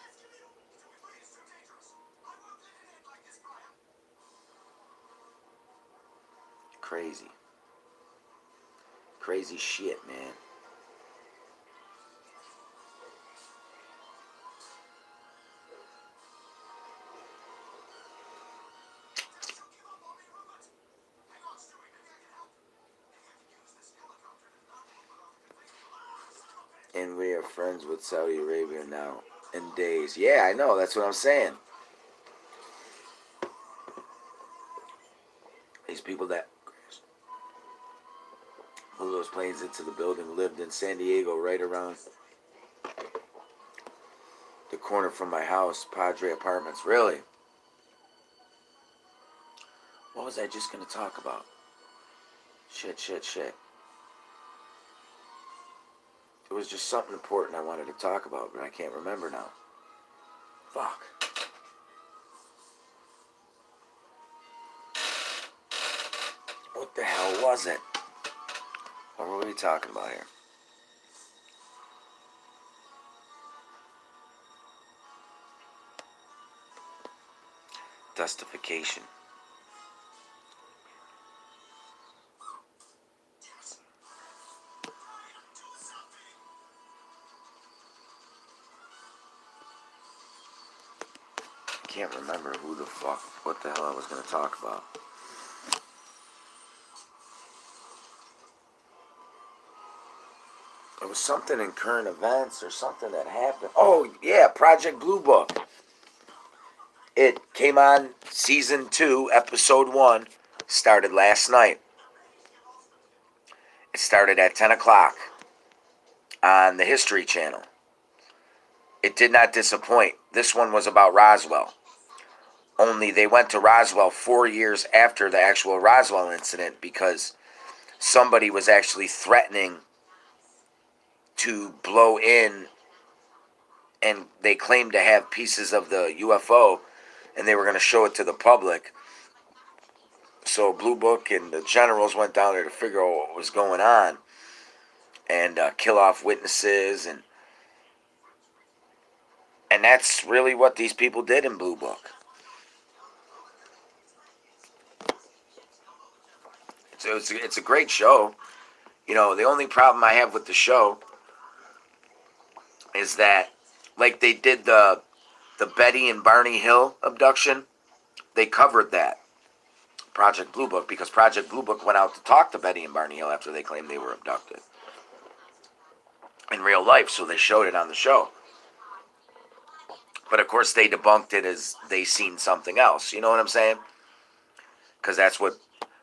Crazy. Crazy shit, man. And we are friends with Saudi Arabia now in days. Yeah, I know. That's what I'm saying. These people that flew those planes into the building lived in San Diego, right around the corner from my house, Padre Apartments. Really? What was I just going to talk about? Shit. It was just something important I wanted to talk about, but I can't remember now. Fuck. What the hell was it? What were we talking about here? Dustification. I can't remember what the hell I was going to talk about. It was something in current events or something that happened. Oh, yeah, Project Blue Book. It came on season 2, episode 1, started last night. It started at 10 o'clock on the History Channel. it did not disappoint. This one was about Roswell. Only they went to Roswell 4 years after the actual Roswell incident because somebody was actually threatening to blow in, and they claimed to have pieces of the UFO, and they were going to show it to the public. So Blue Book and the generals went down there to figure out what was going on and kill off witnesses, and that's really what these people did in Blue Book. So it's a great show. You know, the only problem I have with the show is that, like they did the Betty and Barney Hill abduction, they covered that Project Blue Book because Project Blue Book went out to talk to Betty and Barney Hill after they claimed they were abducted in real life, so they showed it on the show. But of course they debunked it as they seen something else. You know what I'm saying? Because that's what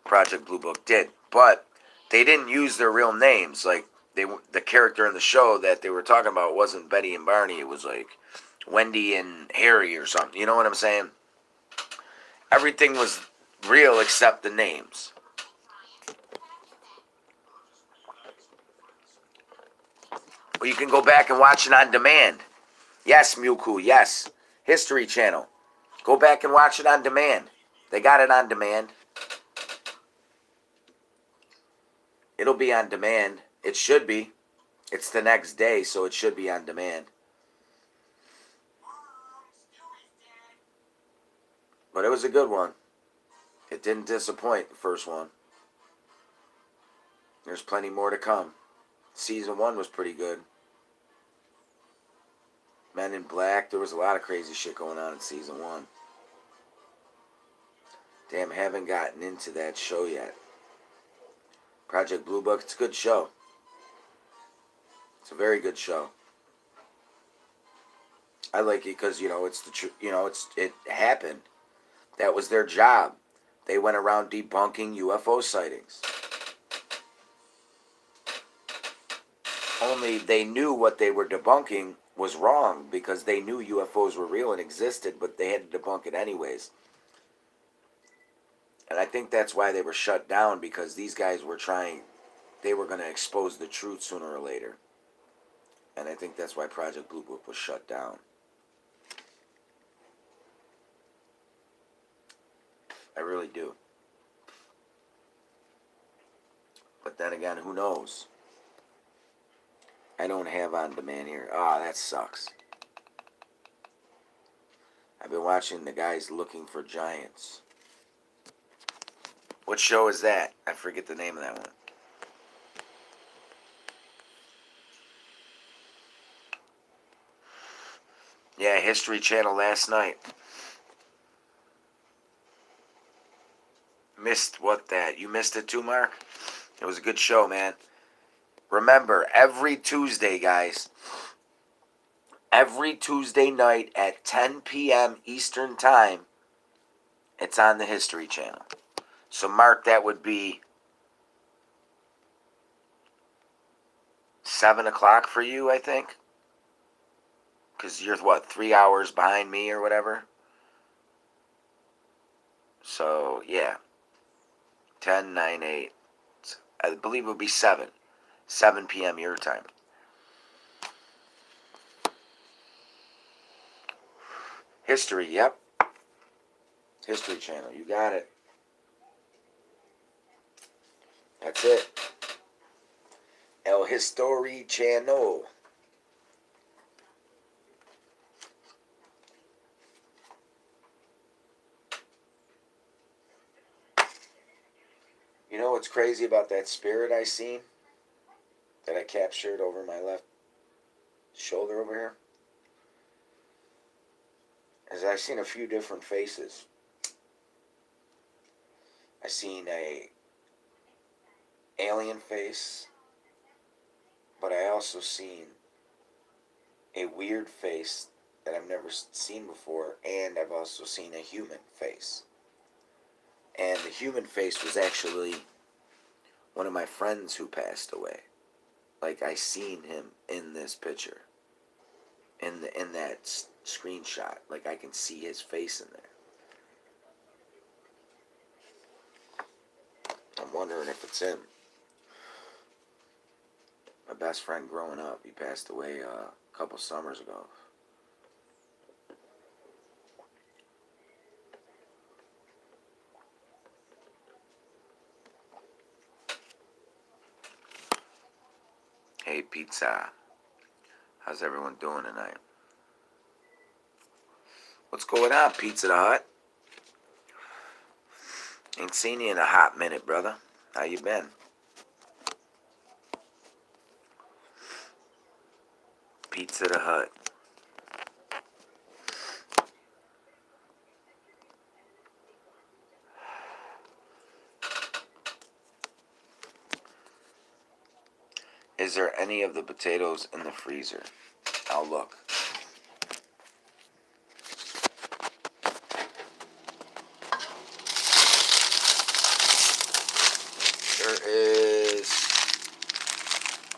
Project Blue Book did. But they didn't use their real names. Like the character in the show that they were talking about wasn't Betty and Barney. It was like Wendy and Harry or something. You know what I'm saying? Everything was real except the names. Well, you can go back and watch it on demand. Yes, Mewku, yes. History Channel. Go back and watch it on demand. They got it on demand. It'll be on demand. It should be. It's the next day, so it should be on demand. But it was a good one. It didn't disappoint, the first one. There's plenty more to come. Season 1 was pretty good. Men in Black, there was a lot of crazy shit going on in Season 1. Damn, haven't gotten into that show yet. Project Blue Book, it's a good show. It's a very good show. I like it because, it's the truth. It happened. That was their job. They went around debunking UFO sightings. Only they knew what they were debunking was wrong because they knew UFOs were real and existed, but they had to debunk it anyways. And I think that's why they were shut down, because these guys were they were going to expose the truth sooner or later. And I think that's why Project Blue Book was shut down. I really do. But then again, who knows? I don't have on demand here. That sucks. I've been watching the guys looking for giants. What show is that? I forget the name of that one. Yeah, History Channel last night. Missed what that? You missed it too, Mark? It was a good show, man. Remember, every Tuesday, guys, every Tuesday night at 10 p.m. Eastern Time, it's on the History Channel. So, Mark, that would be 7 o'clock for you, I think? Because you're, 3 hours behind me or whatever? So, yeah. 10, 9, 8. I believe it would be 7. 7 p.m. your time. History, yep. History Channel, you got it. That's it. El History Channel. You know what's crazy about that spirit I seen? That I captured over my left shoulder over here? Is I've seen a few different faces. I seen a alien face, but I also seen a weird face that I've never seen before, and I've also seen a human face. And the human face was actually one of my friends who passed away. Like, I seen him in this picture. in that screenshot. Like I can see his face in there. I'm wondering if it's him. My best friend growing up, he passed away a couple summers ago. Hey, pizza. How's everyone doing tonight? What's going on, Pizza the Hut? Ain't seen you in a hot minute, brother. How you been? Pizza the Hut. Is there any of the potatoes in the freezer? I'll look. There is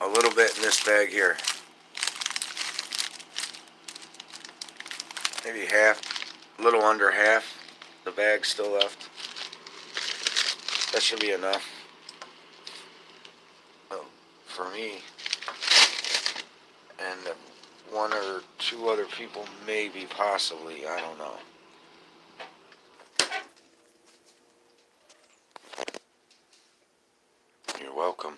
a little bit in this bag here. Maybe half, a little under half. The bag still left. That should be enough. For me. And one or two other people, maybe, possibly, I don't know. You're welcome.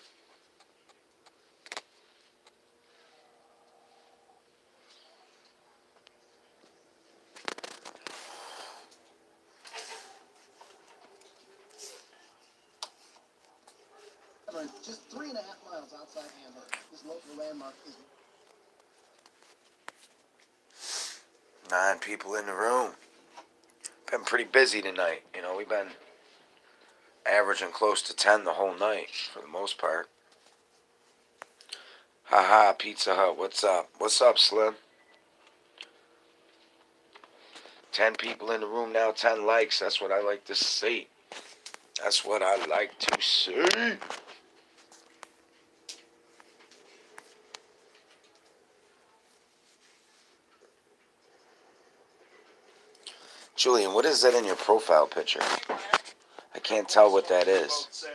Just 3.5 miles outside Amherst, this local landmark is 9 people in the room. Been pretty busy tonight. You know, we've been averaging close to 10 the whole night, for the most part. Haha, Pizza Hut, what's up? What's up, Slim? 10 people in the room now, 10 likes. That's what I like to see. That's what I like to see. Julian, what is that in your profile picture? I can't tell what that is.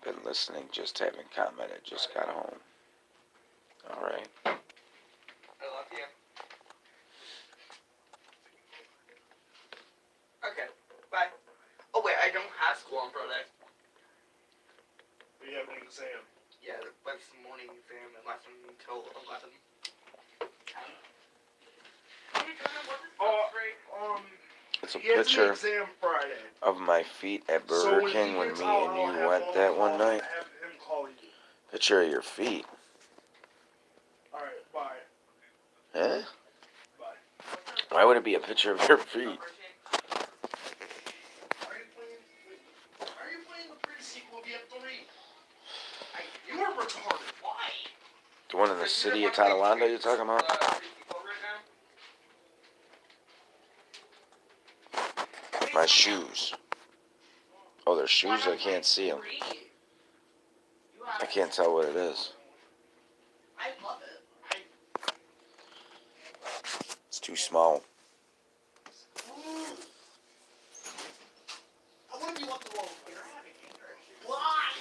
Been listening, just haven't commented. Just got home. All right. I love you. Okay, bye. Oh wait, I don't have school on Friday. You have an exam. Yeah, that's the morning exam. It lasts until 11. It's a He has picture an exam Friday. of my feet at So Burger when King he when gets me out, and I'll you have went that one night. Have him call you. Picture of your feet. Alright, bye. Huh? Bye. Why would it be a picture of your feet? Are you playing the pre-sequel of Yet 3? You are retarded. Why? The one in the city of Tonawanda you're talking about? My shoes. Oh, they're shoes? I can't see them. I can't tell what it is. I love it. It's too small. I want to be left alone. You're having anger issues. Why?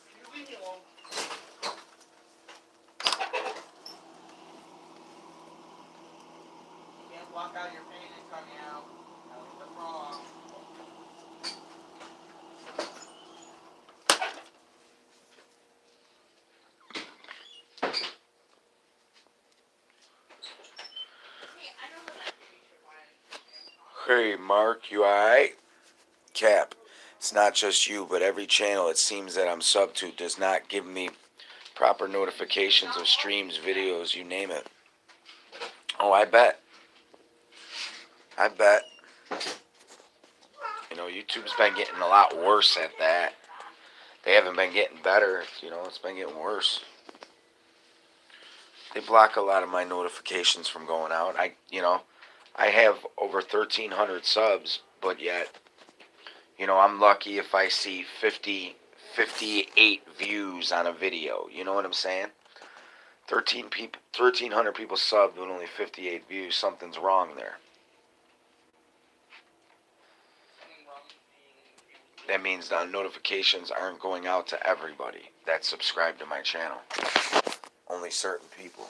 Can you leave me alone? You can't block out your pain and come out. That's wrong. Hey, Mark, you alright? Cap, it's not just you, but every channel it seems that I'm sub to does not give me proper notifications of streams, videos, you name it. Oh, I bet. I bet. You know, YouTube's been getting a lot worse at that. They haven't been getting better, you know, it's been getting worse. They block a lot of my notifications from going out. I have over 1,300 subs, but yet, I'm lucky if I see 58 views on a video. You know what I'm saying? 1,300 people subbed with only 58 views. Something's wrong there. That means the notifications aren't going out to everybody that's subscribed to my channel. Only certain people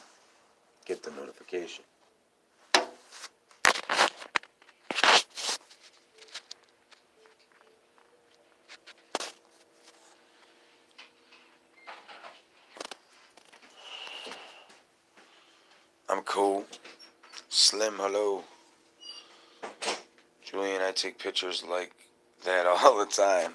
get the notification. I'm cool. Slim, hello. Julian, I take pictures like that all the time.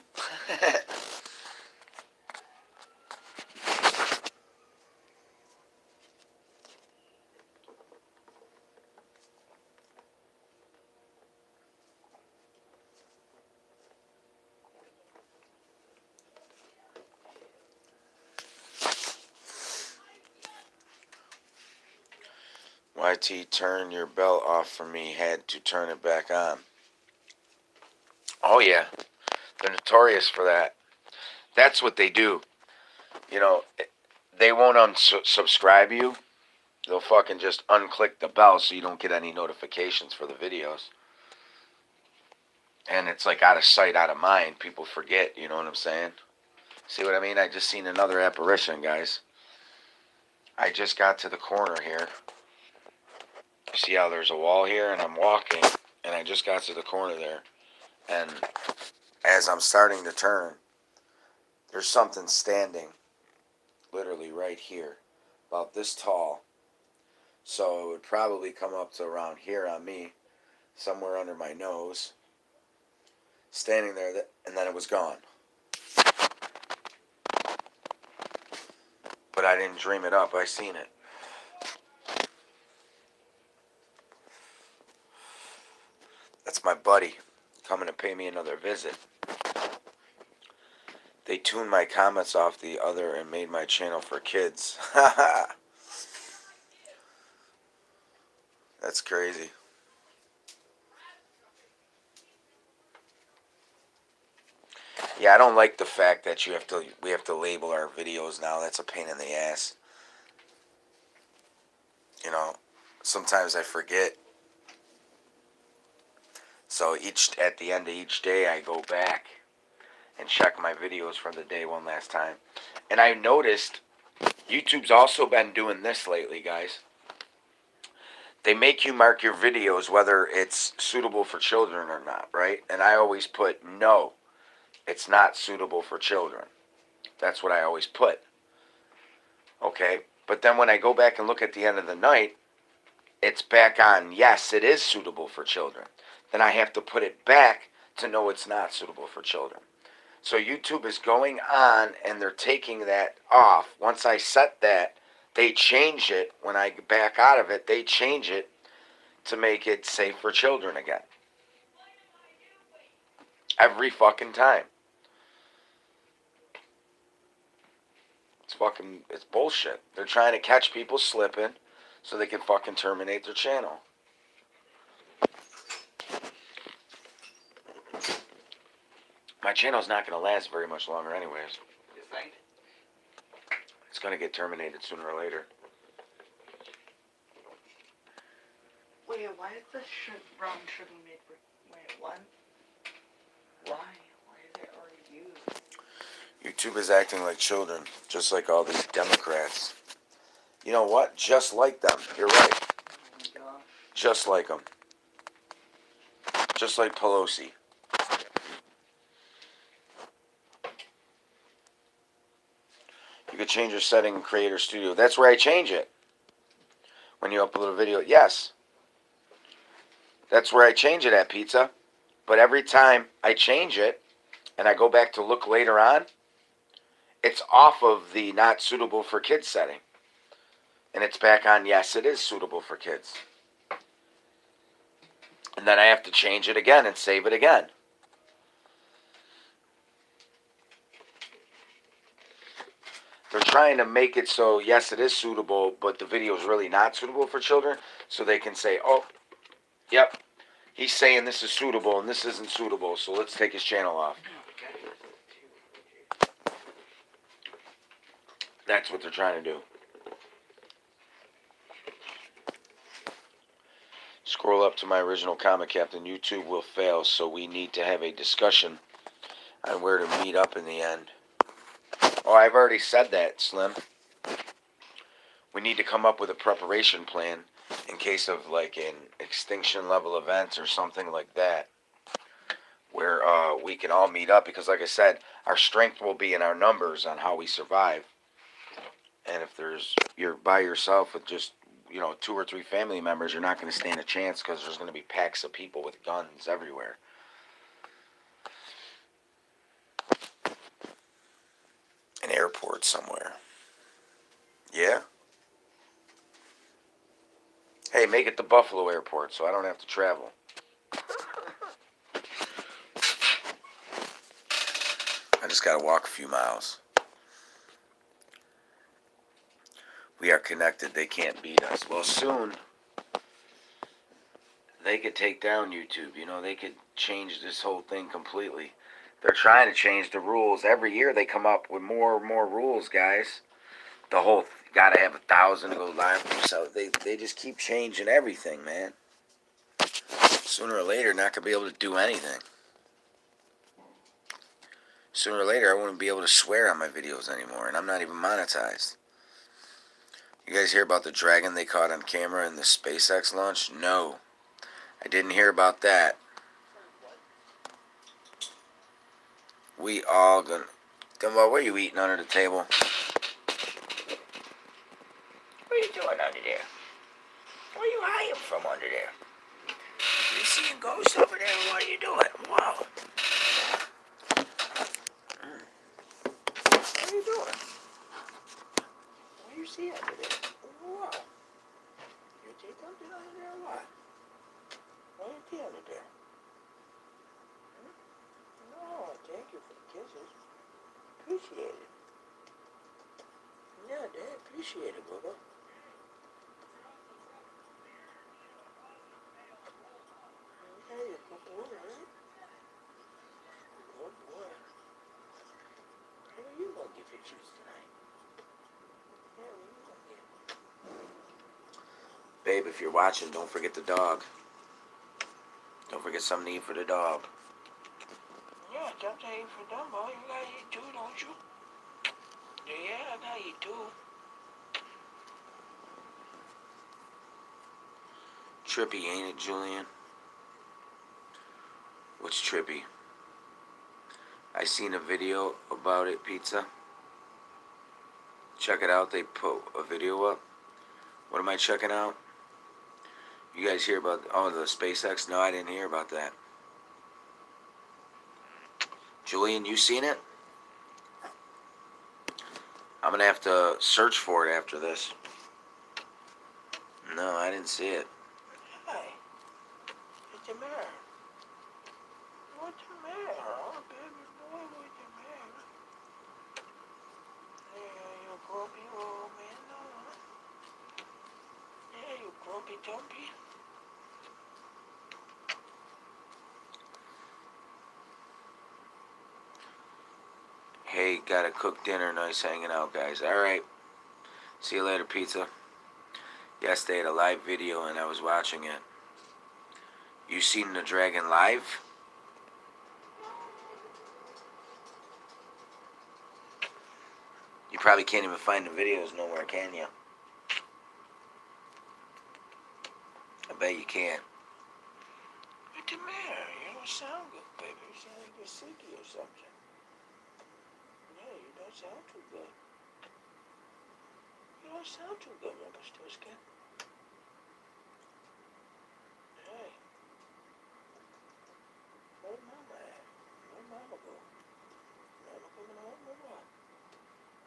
YT, turn your belt off for me. Had to turn it back on. Oh, yeah. They're notorious for that. That's what they do. They won't unsubscribe you. They'll fucking just unclick the bell so you don't get any notifications for the videos. And it's like out of sight, out of mind. People forget, you know what I'm saying? See what I mean? I just seen another apparition, guys. I just got to the corner here. See how there's a wall here, and I'm walking, and I just got to the corner there, and as I'm starting to turn, there's something standing literally right here, about this tall, so it would probably come up to around here on me, somewhere under my nose, standing there, and then it was gone. But I didn't dream it up, I seen it. That's my buddy coming to pay me another visit. They tuned my comments off the other and made my channel for kids. That's crazy. Yeah, I don't like the fact that we have to label our videos now. That's a pain in the ass. Sometimes I forget. So at the end of each day, I go back and check my videos from the day one last time. And I noticed YouTube's also been doing this lately, guys. They make you mark your videos whether it's suitable for children or not, right? And I always put, no, it's not suitable for children. That's what I always put. Okay? But then when I go back and look at the end of the night, it's back on, yes, it is suitable for children. Then I have to put it back to know it's not suitable for children. So YouTube is going on and they're taking that off. Once I set that, they change it. When I back out of it, they change it to make it safe for children again. Every fucking time. It's bullshit. They're trying to catch people slipping so they can fucking terminate their channel. My channel's not going to last very much longer anyways. You think? It's going to get terminated sooner or later. Wait, why is this brown sugar made for... Wait, what? Why? Why is it already used? YouTube is acting like children, just like all these Democrats. You know what? Just like them. You're right. Oh my gosh. Just like them. Just like Pelosi. You could change your setting in Creator Studio. That's where I change it. When you upload a video, yes. That's where I change it at, Pizza. But every time I change it, and I go back to look later on, it's off of the not suitable for kids setting. And it's back on, yes, it is suitable for kids. And then I have to change it again and save it again. they're trying to make it so, yes, it is suitable, but the video is really not suitable for children. So they can say, oh, yep, he's saying this is suitable and this isn't suitable, so let's take his channel off. That's what they're trying to do. Scroll up to my original comment, Captain. YouTube will fail, so we need to have a discussion on where to meet up in the end. Oh, I've already said that, Slim. We need to come up with a preparation plan in case of like an extinction level event or something like that, where we can all meet up, because like I said, our strength will be in our numbers on how we survive. And if you're by yourself with just 2 or 3 family members, you're not going to stand a chance, because there's going to be packs of people with guns everywhere. An airport somewhere. Yeah? Hey, make it the Buffalo airport so I don't have to travel. I just got to walk a few miles. We are connected. They can't beat us. Well, soon they could take down YouTube. They could change this whole thing completely. They're trying to change the rules. Every year they come up with more and more rules, guys. The whole gotta have 1,000 to go live. So they just keep changing everything, man. Sooner or later, not gonna be able to do anything. Sooner or later, I won't be able to swear on my videos anymore, and I'm not even monetized. You guys hear about the dragon they caught on camera in the SpaceX launch? No, I didn't hear about that. We all gonna... Gumball, what are you eating under the table? What are you doing under there? What are you hiding from under there? You seeing ghosts over there? What are you doing? Whoa. What are you doing? What do you see under there? Whoa. You see something under there or what? What do you see under there? No, thank you for the kisses. Appreciate it. Yeah, Dad, appreciate it, Bubba. Okay, you're a good boy, right? Good boy. What are you gonna get for juice tonight? Yeah, what are you gonna get? Babe, if you're watching, don't forget the dog. Don't forget something to eat for the dog. Yeah, something to eat for Dumbo. You gotta eat too, don't you? Yeah, I gotta eat too. Trippy, ain't it, Julian? What's trippy? I seen a video about it, pizza. Check it out. They put a video up. What am I checking out? You guys hear about the SpaceX? No, I didn't hear about that. Julian, you seen it? I'm gonna have to search for it after this. No, I didn't see it. Hi. What's the matter? What's the matter? Oh, baby boy, what's the matter? Hey, you grumpy old man, no? Yeah, you grumpy dumpy. Hey, gotta cook dinner. Nice hanging out, guys. Alright. See you later, pizza. Yes, they had a live video and I was watching it. You seen the dragon live? You probably can't even find the videos nowhere, can you? I bet you can't. What's the matter? You don't sound good, baby. You sound like you're sick or something. Yeah, you don't sound too good. You don't sound too good, Rumpelstiltskin. Hey. Where's Mama at? Where's Mama go? Mama coming home or what?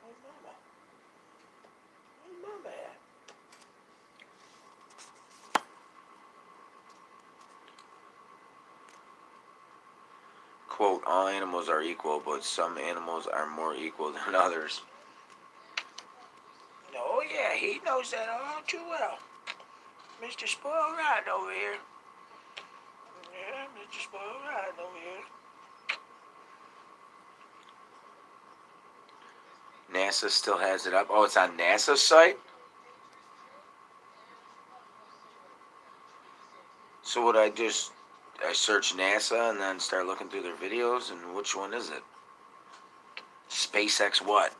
Where's Mama? Where's Mama at? Quote, all animals are equal, but some animals are more equal than others. he knows that all too well. Mr. Spoiled Rotten over here. Yeah, Mr. Spoiled Rotten over here. NASA still has it up. Oh, it's on NASA's site? So would I search NASA and then start looking through their videos, and which one is it? SpaceX what?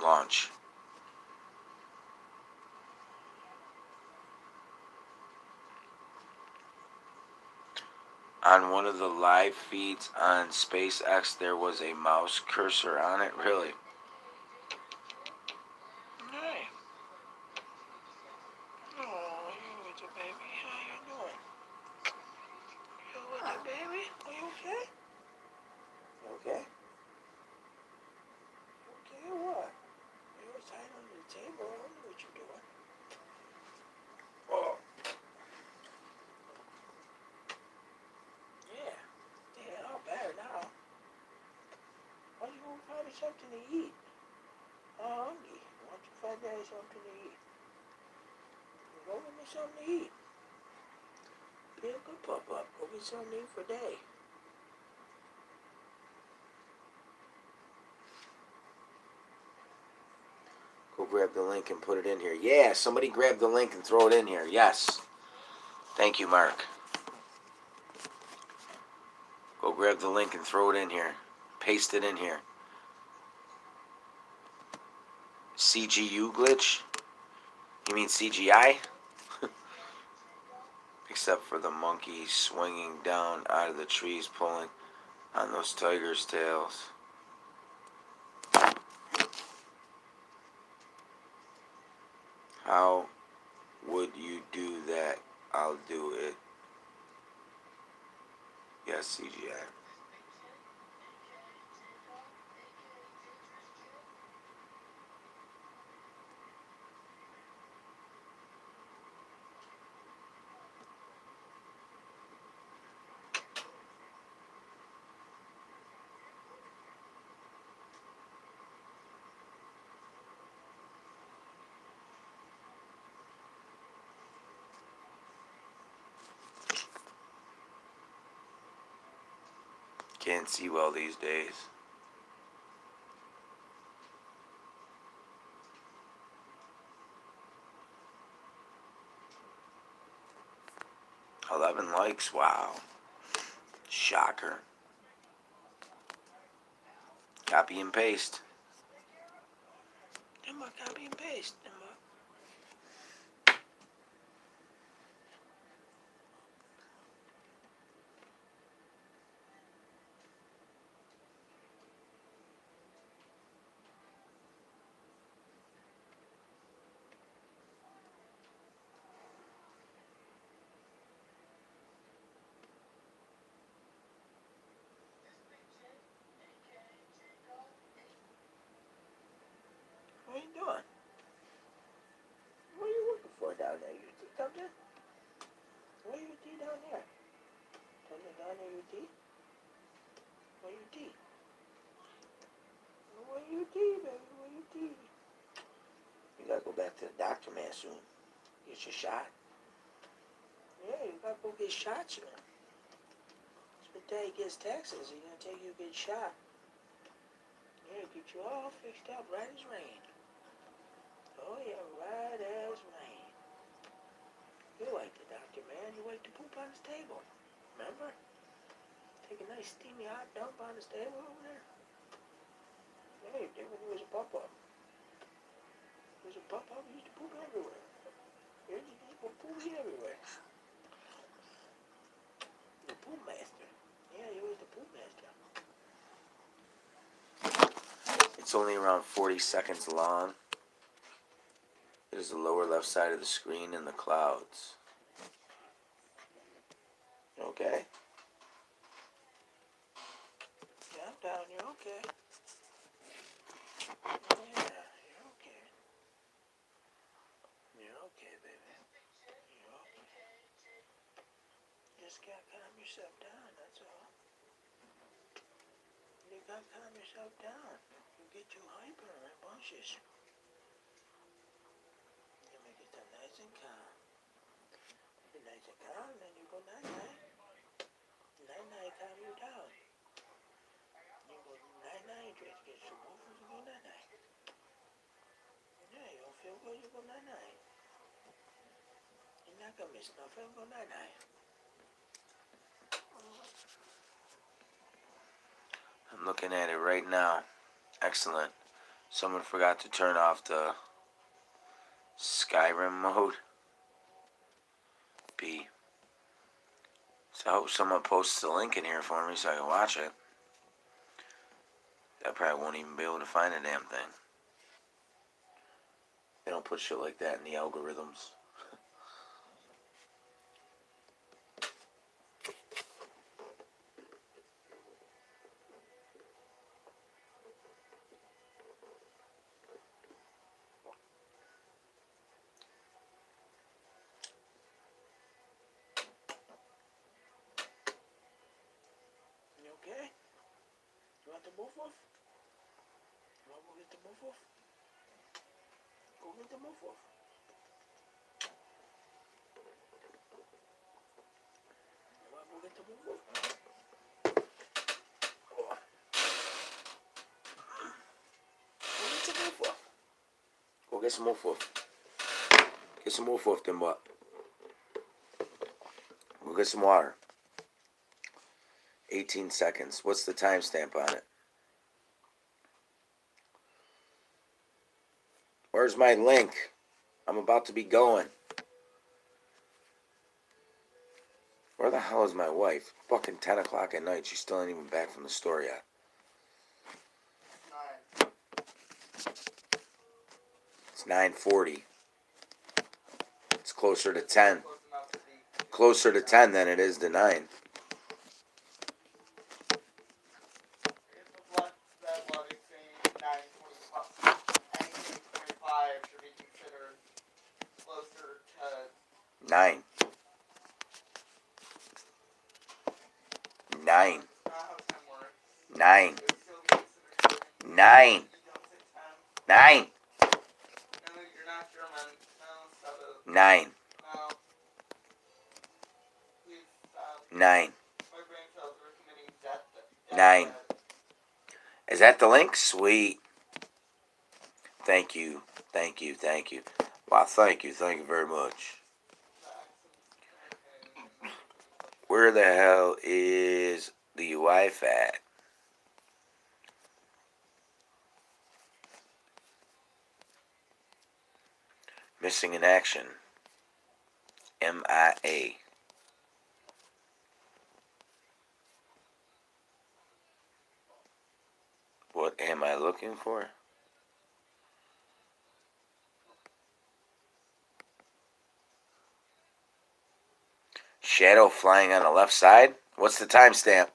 Launch. On one of the live feeds on SpaceX, there was a mouse cursor on it. Really? Hey. Oh, you with your baby. How you doing? You with your baby? Are you okay? You okay? Okay, what? You was hiding under the table. I don't know what you're doing. Oh. Yeah. Yeah, all better now. Why don't you go find me something to eat? I'm hungry. Why don't you find daddy something to eat? Go get me something to eat. Be a good pop-up. Go get something to eat for day. Go grab the link and put it in here. Yeah, somebody grab the link and throw it in here. Yes. Thank you, Mark. Go grab the link and throw it in here. Paste it in here. CGU glitch? You mean CGI? Except for the monkey swinging down out of the trees pulling on those tigers' tails. How would you do that? I'll do it. Yes, CGI. Can't see well these days. $11 likes, wow. Shocker. Copy and paste. Emma, copy and paste. Emma. What are you doing? What are you looking for down there? You see something? What do you see down there? Something down there you see? What do you see? What do you see, baby? What do you see? You gotta go back to the doctor, man, soon. Get your shot. Yeah, you gotta go get shot soon. It's the day he gets Texas. He's gonna take you to get shot. Yeah, get you all fixed up right as rain. Oh yeah, right as rain. You like the doctor, man. You like to poop on his table. Remember? Take a nice steamy hot dump on his table over there. Yeah, you did when he was a pup-up. He was a pup-up, he used to poop everywhere. He used to poop everywhere. The poop master. Yeah, he was the poop master. It's only around 40 seconds long. It is the lower left side of the screen in the clouds. Okay? Yeah, I'm down. You're okay. Yeah, you're okay. You're okay, baby. You're okay. Just gotta calm yourself down, that's all. You gotta calm yourself down. You get too hyper and rambunctious. music on, and then you go night night. Night night calm you down. You go night night, you get some woofers, you go night night. Yeah, you don't feel good, you go night night. You're not gonna miss nothing, go night night. I'm looking at it right now. Excellent. Someone forgot to turn off the Skyrim mode. B. So I hope someone posts the link in here for me so I can watch it. I probably won't even be able to find the damn thing. They don't put shit like that in the algorithms. You okay? You want the move off? You want to go get the move off? Go get the move off. You want to go get the move off? Oh. Go get the move off. Go get some move off. Get some move off then what? Go get some water. 18 seconds. What's the timestamp on it? Where's my link? I'm about to be going. Where the hell is my wife? Fucking 10 o'clock at night. She still ain't even back from the store yet. 9. It's 9:40. It's closer to 10. Close enough to be. Closer to 10 than it is to 9. If the left that logic saying 9:25, anything 25 should be considered closer to 9. 9. not how 10 works. 9. It would still be considered 9. you don't say 10. 9. No, you're not German. No, stop it. 9. No. Please stop. 9. My brain cells are committing death. 9. Is that the link? Sweet. Thank you. Thank you. Thank you. Wow, thank you. Thank you very much. Where the hell is the wife at? Missing in action. MIA. What am I looking for? Shadow flying on the left side? What's the timestamp?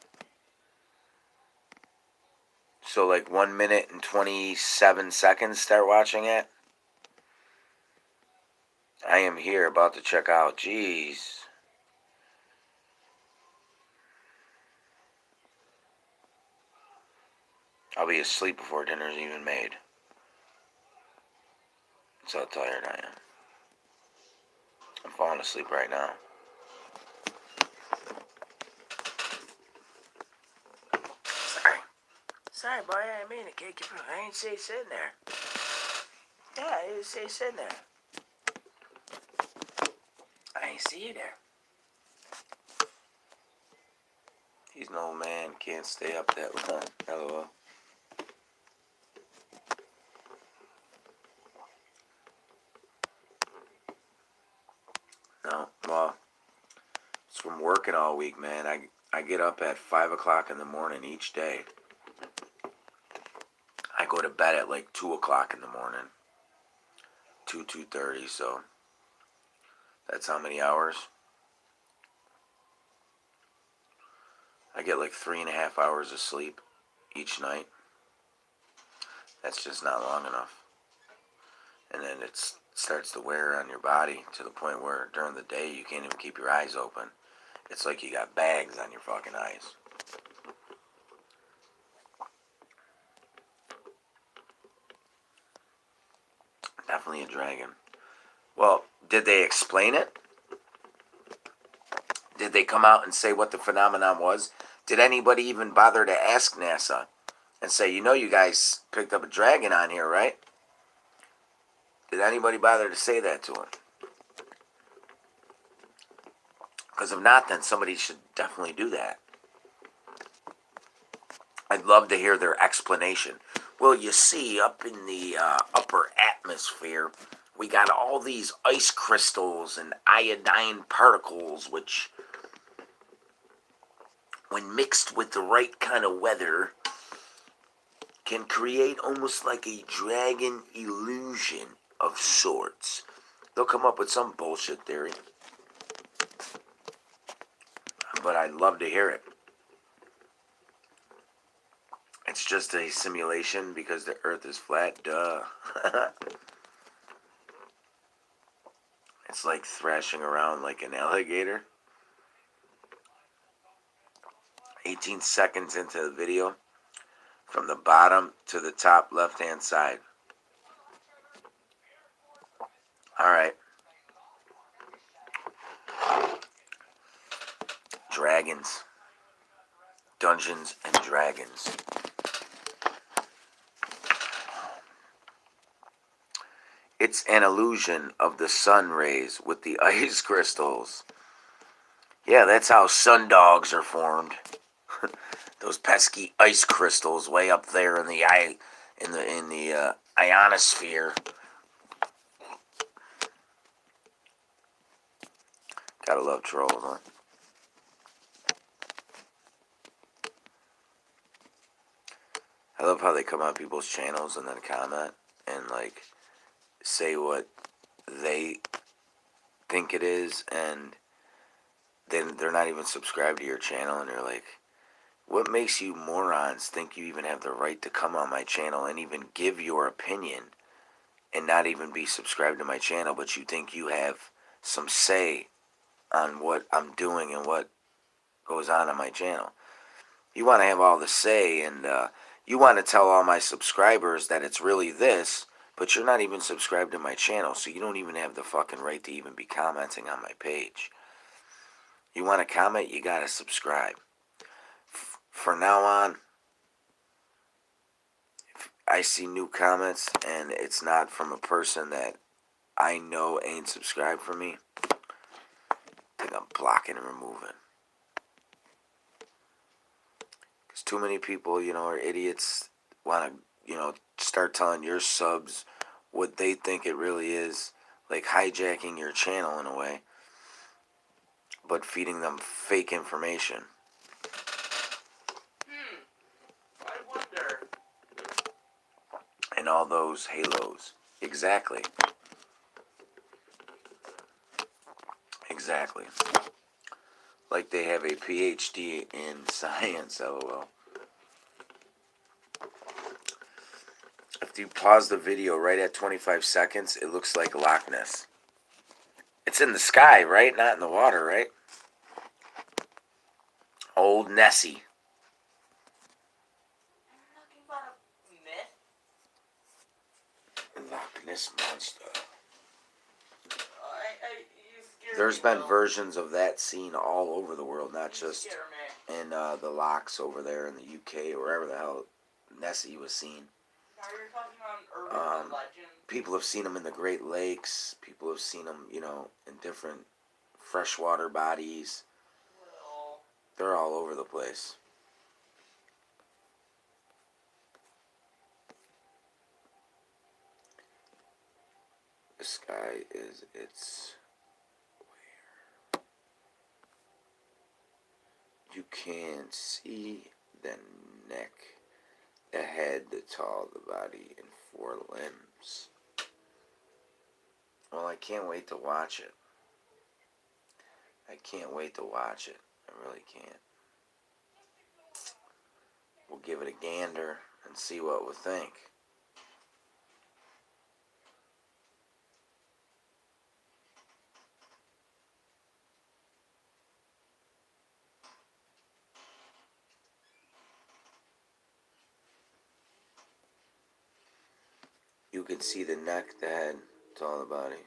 So like 1 minute and 27 seconds start watching it? I am here about to check out. Jeez. I'll be asleep before dinner's even made. That's how tired I am. I'm falling asleep right now. Sorry, boy, I didn't mean to kick you. I ain't say sitting there. Yeah, I didn't say sitting there. I ain't see you there. He's an old man, can't stay up that long. LOL. No, well, it's from working all week, man. I get up at 5 o'clock in the morning each day. I go to bed at like 2 o'clock in the morning. 2:30, so that's how many hours? I get like 3.5 hours of sleep each night. That's just not long enough. And then it starts to wear on your body to the point where during the day you can't even keep your eyes open. It's like you got bags on your fucking eyes. Definitely a dragon. Well, did they explain it? Did they come out and say what the phenomenon was? Did anybody even bother to ask NASA and say, you know, you guys picked up a dragon on here, right? Did anybody bother to say that to him? Because if not, then somebody should definitely do that. I'd love to hear their explanation. Well, you see, up in the upper atmosphere, we got all these ice crystals and iodine particles, which, when mixed with the right kind of weather, can create almost like a dragon illusion of sorts. They'll come up with some bullshit theory. But I'd love to hear it. It's just a simulation because the earth is flat, duh. It's like thrashing around like an alligator. 18 seconds into the video, from the bottom to the top left-hand side. Alright. Dragons. Dungeons and Dragons. It's an illusion of the sun rays with the ice crystals. Yeah, that's how sun dogs are formed. Those pesky ice crystals way up there in the ionosphere. Gotta love trolls, huh? I love how they come on people's channels and then comment and like say what they think it is, and then they're not even subscribed to your channel, and you're like, what makes you morons think you even have the right to come on my channel and even give your opinion and not even be subscribed to my channel, but you think you have some say on what I'm doing and what goes on my channel? You want to have all the say, and you want to tell all my subscribers that it's really this, but you're not even subscribed to my channel, so you don't even have the fucking right to even be commenting on my page. You want to comment, you got to subscribe. From now on, if I see new comments and it's not from a person that I know ain't subscribed for me, I think I'm blocking and removing. Because too many people, you know, are idiots, want to, you know, start telling your subs what they think it really is, like hijacking your channel in a way, but feeding them fake information. I wonder. And all those halos. Exactly. Exactly. Like they have a PhD in science, lol. If you pause the video right at 25 seconds, it looks like Loch Ness. It's in the sky, right? Not in the water, right? Old Nessie. I'm talking about a myth. Loch Ness Monster. You scared There's me, been Bill. versions of that scene all over the world, not You just scare me. in the locks over there in the UK or wherever the hell Nessie was seen. Now you're talking about urban legend. People have seen them in the Great Lakes. People have seen them, you know, in different freshwater bodies. Well, They're all over the place. The sky is its where you can see the neck, the head, the tall, the body, and 4 limbs. Well, I can't wait to watch it. I can't wait to watch it. I really can't. We'll give it a gander and see what we think. You can see the neck, the head, it's all the body.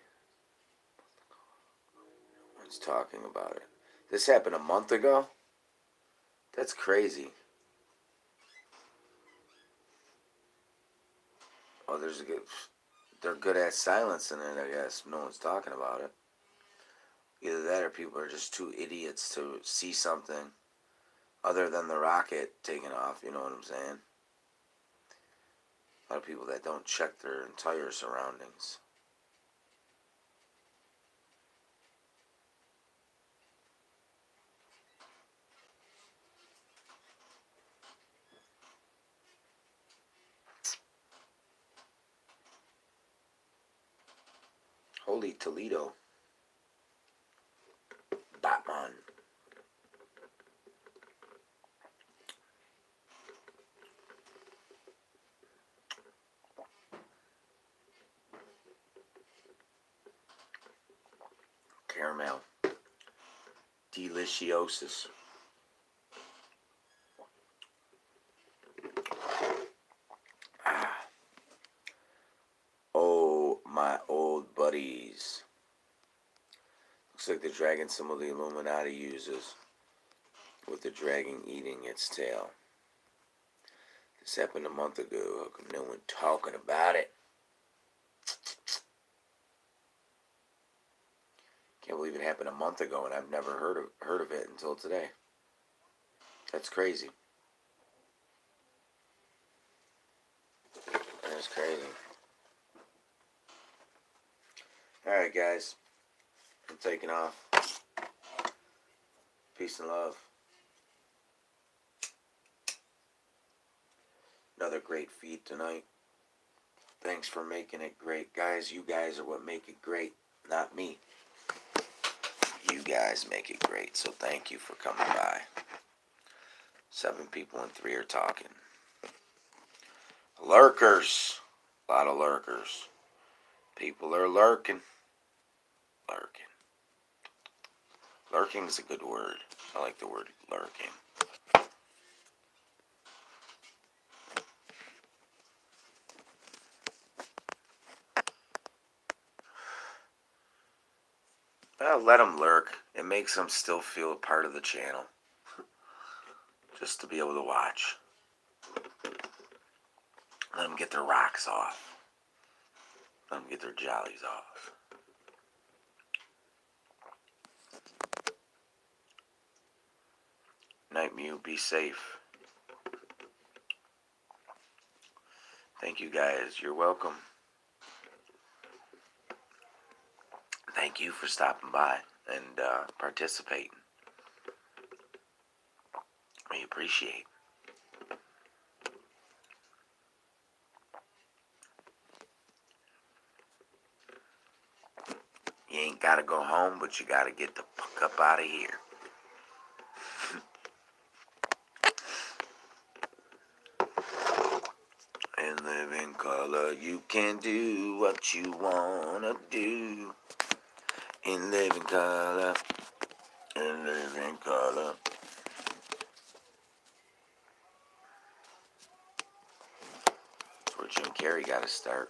No one's talking about it. This happened a month ago? That's crazy. Oh, they're good at silencing it, I guess. No one's talking about it. Either that or people are just too idiots to see something other than the rocket taking off, you know what I'm saying? A lot of people that don't check their entire surroundings. Holy Toledo. Batman. Caramel. Deliciosus. Ah. Oh, my old buddies. Looks like the dragon symbol the Illuminati uses, with the dragon eating its tail. This happened a month ago. How come no one talking about it? Can't believe it happened a month ago and I've never heard of it until today. That's crazy. That's crazy. Alright, guys. I'm taking off. Peace and love. Another great feed tonight. Thanks for making it great. Guys, you guys are what make it great, not me. You guys make it great, so thank you for coming by. 7 people and 3 are talking. Lurkers. A lot of lurkers. People are lurking. Lurking. Lurking is a good word. I like the word lurking. Well, let them lurk. It makes them still feel a part of the channel. Just to be able to watch. Let them get their rocks off. Let them get their jollies off. Night Mew, be safe. Thank you guys. You're welcome. Thank you for stopping by and participating. We appreciate. You ain't gotta go home, but you gotta get the fuck up out of here. And live in color, you can do what you wanna do. And live in color, and live in color. That's where Jim Carrey gotta start.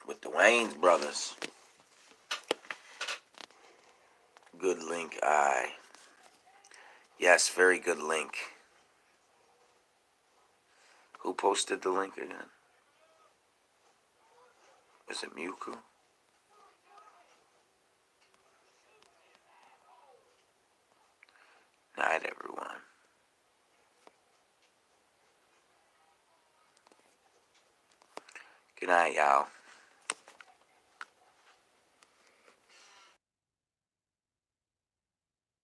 With the Wayans brothers. Good link, aye. Yes, very good link. Who posted the link again? Was it Muku? Night, everyone. Good night, y'all.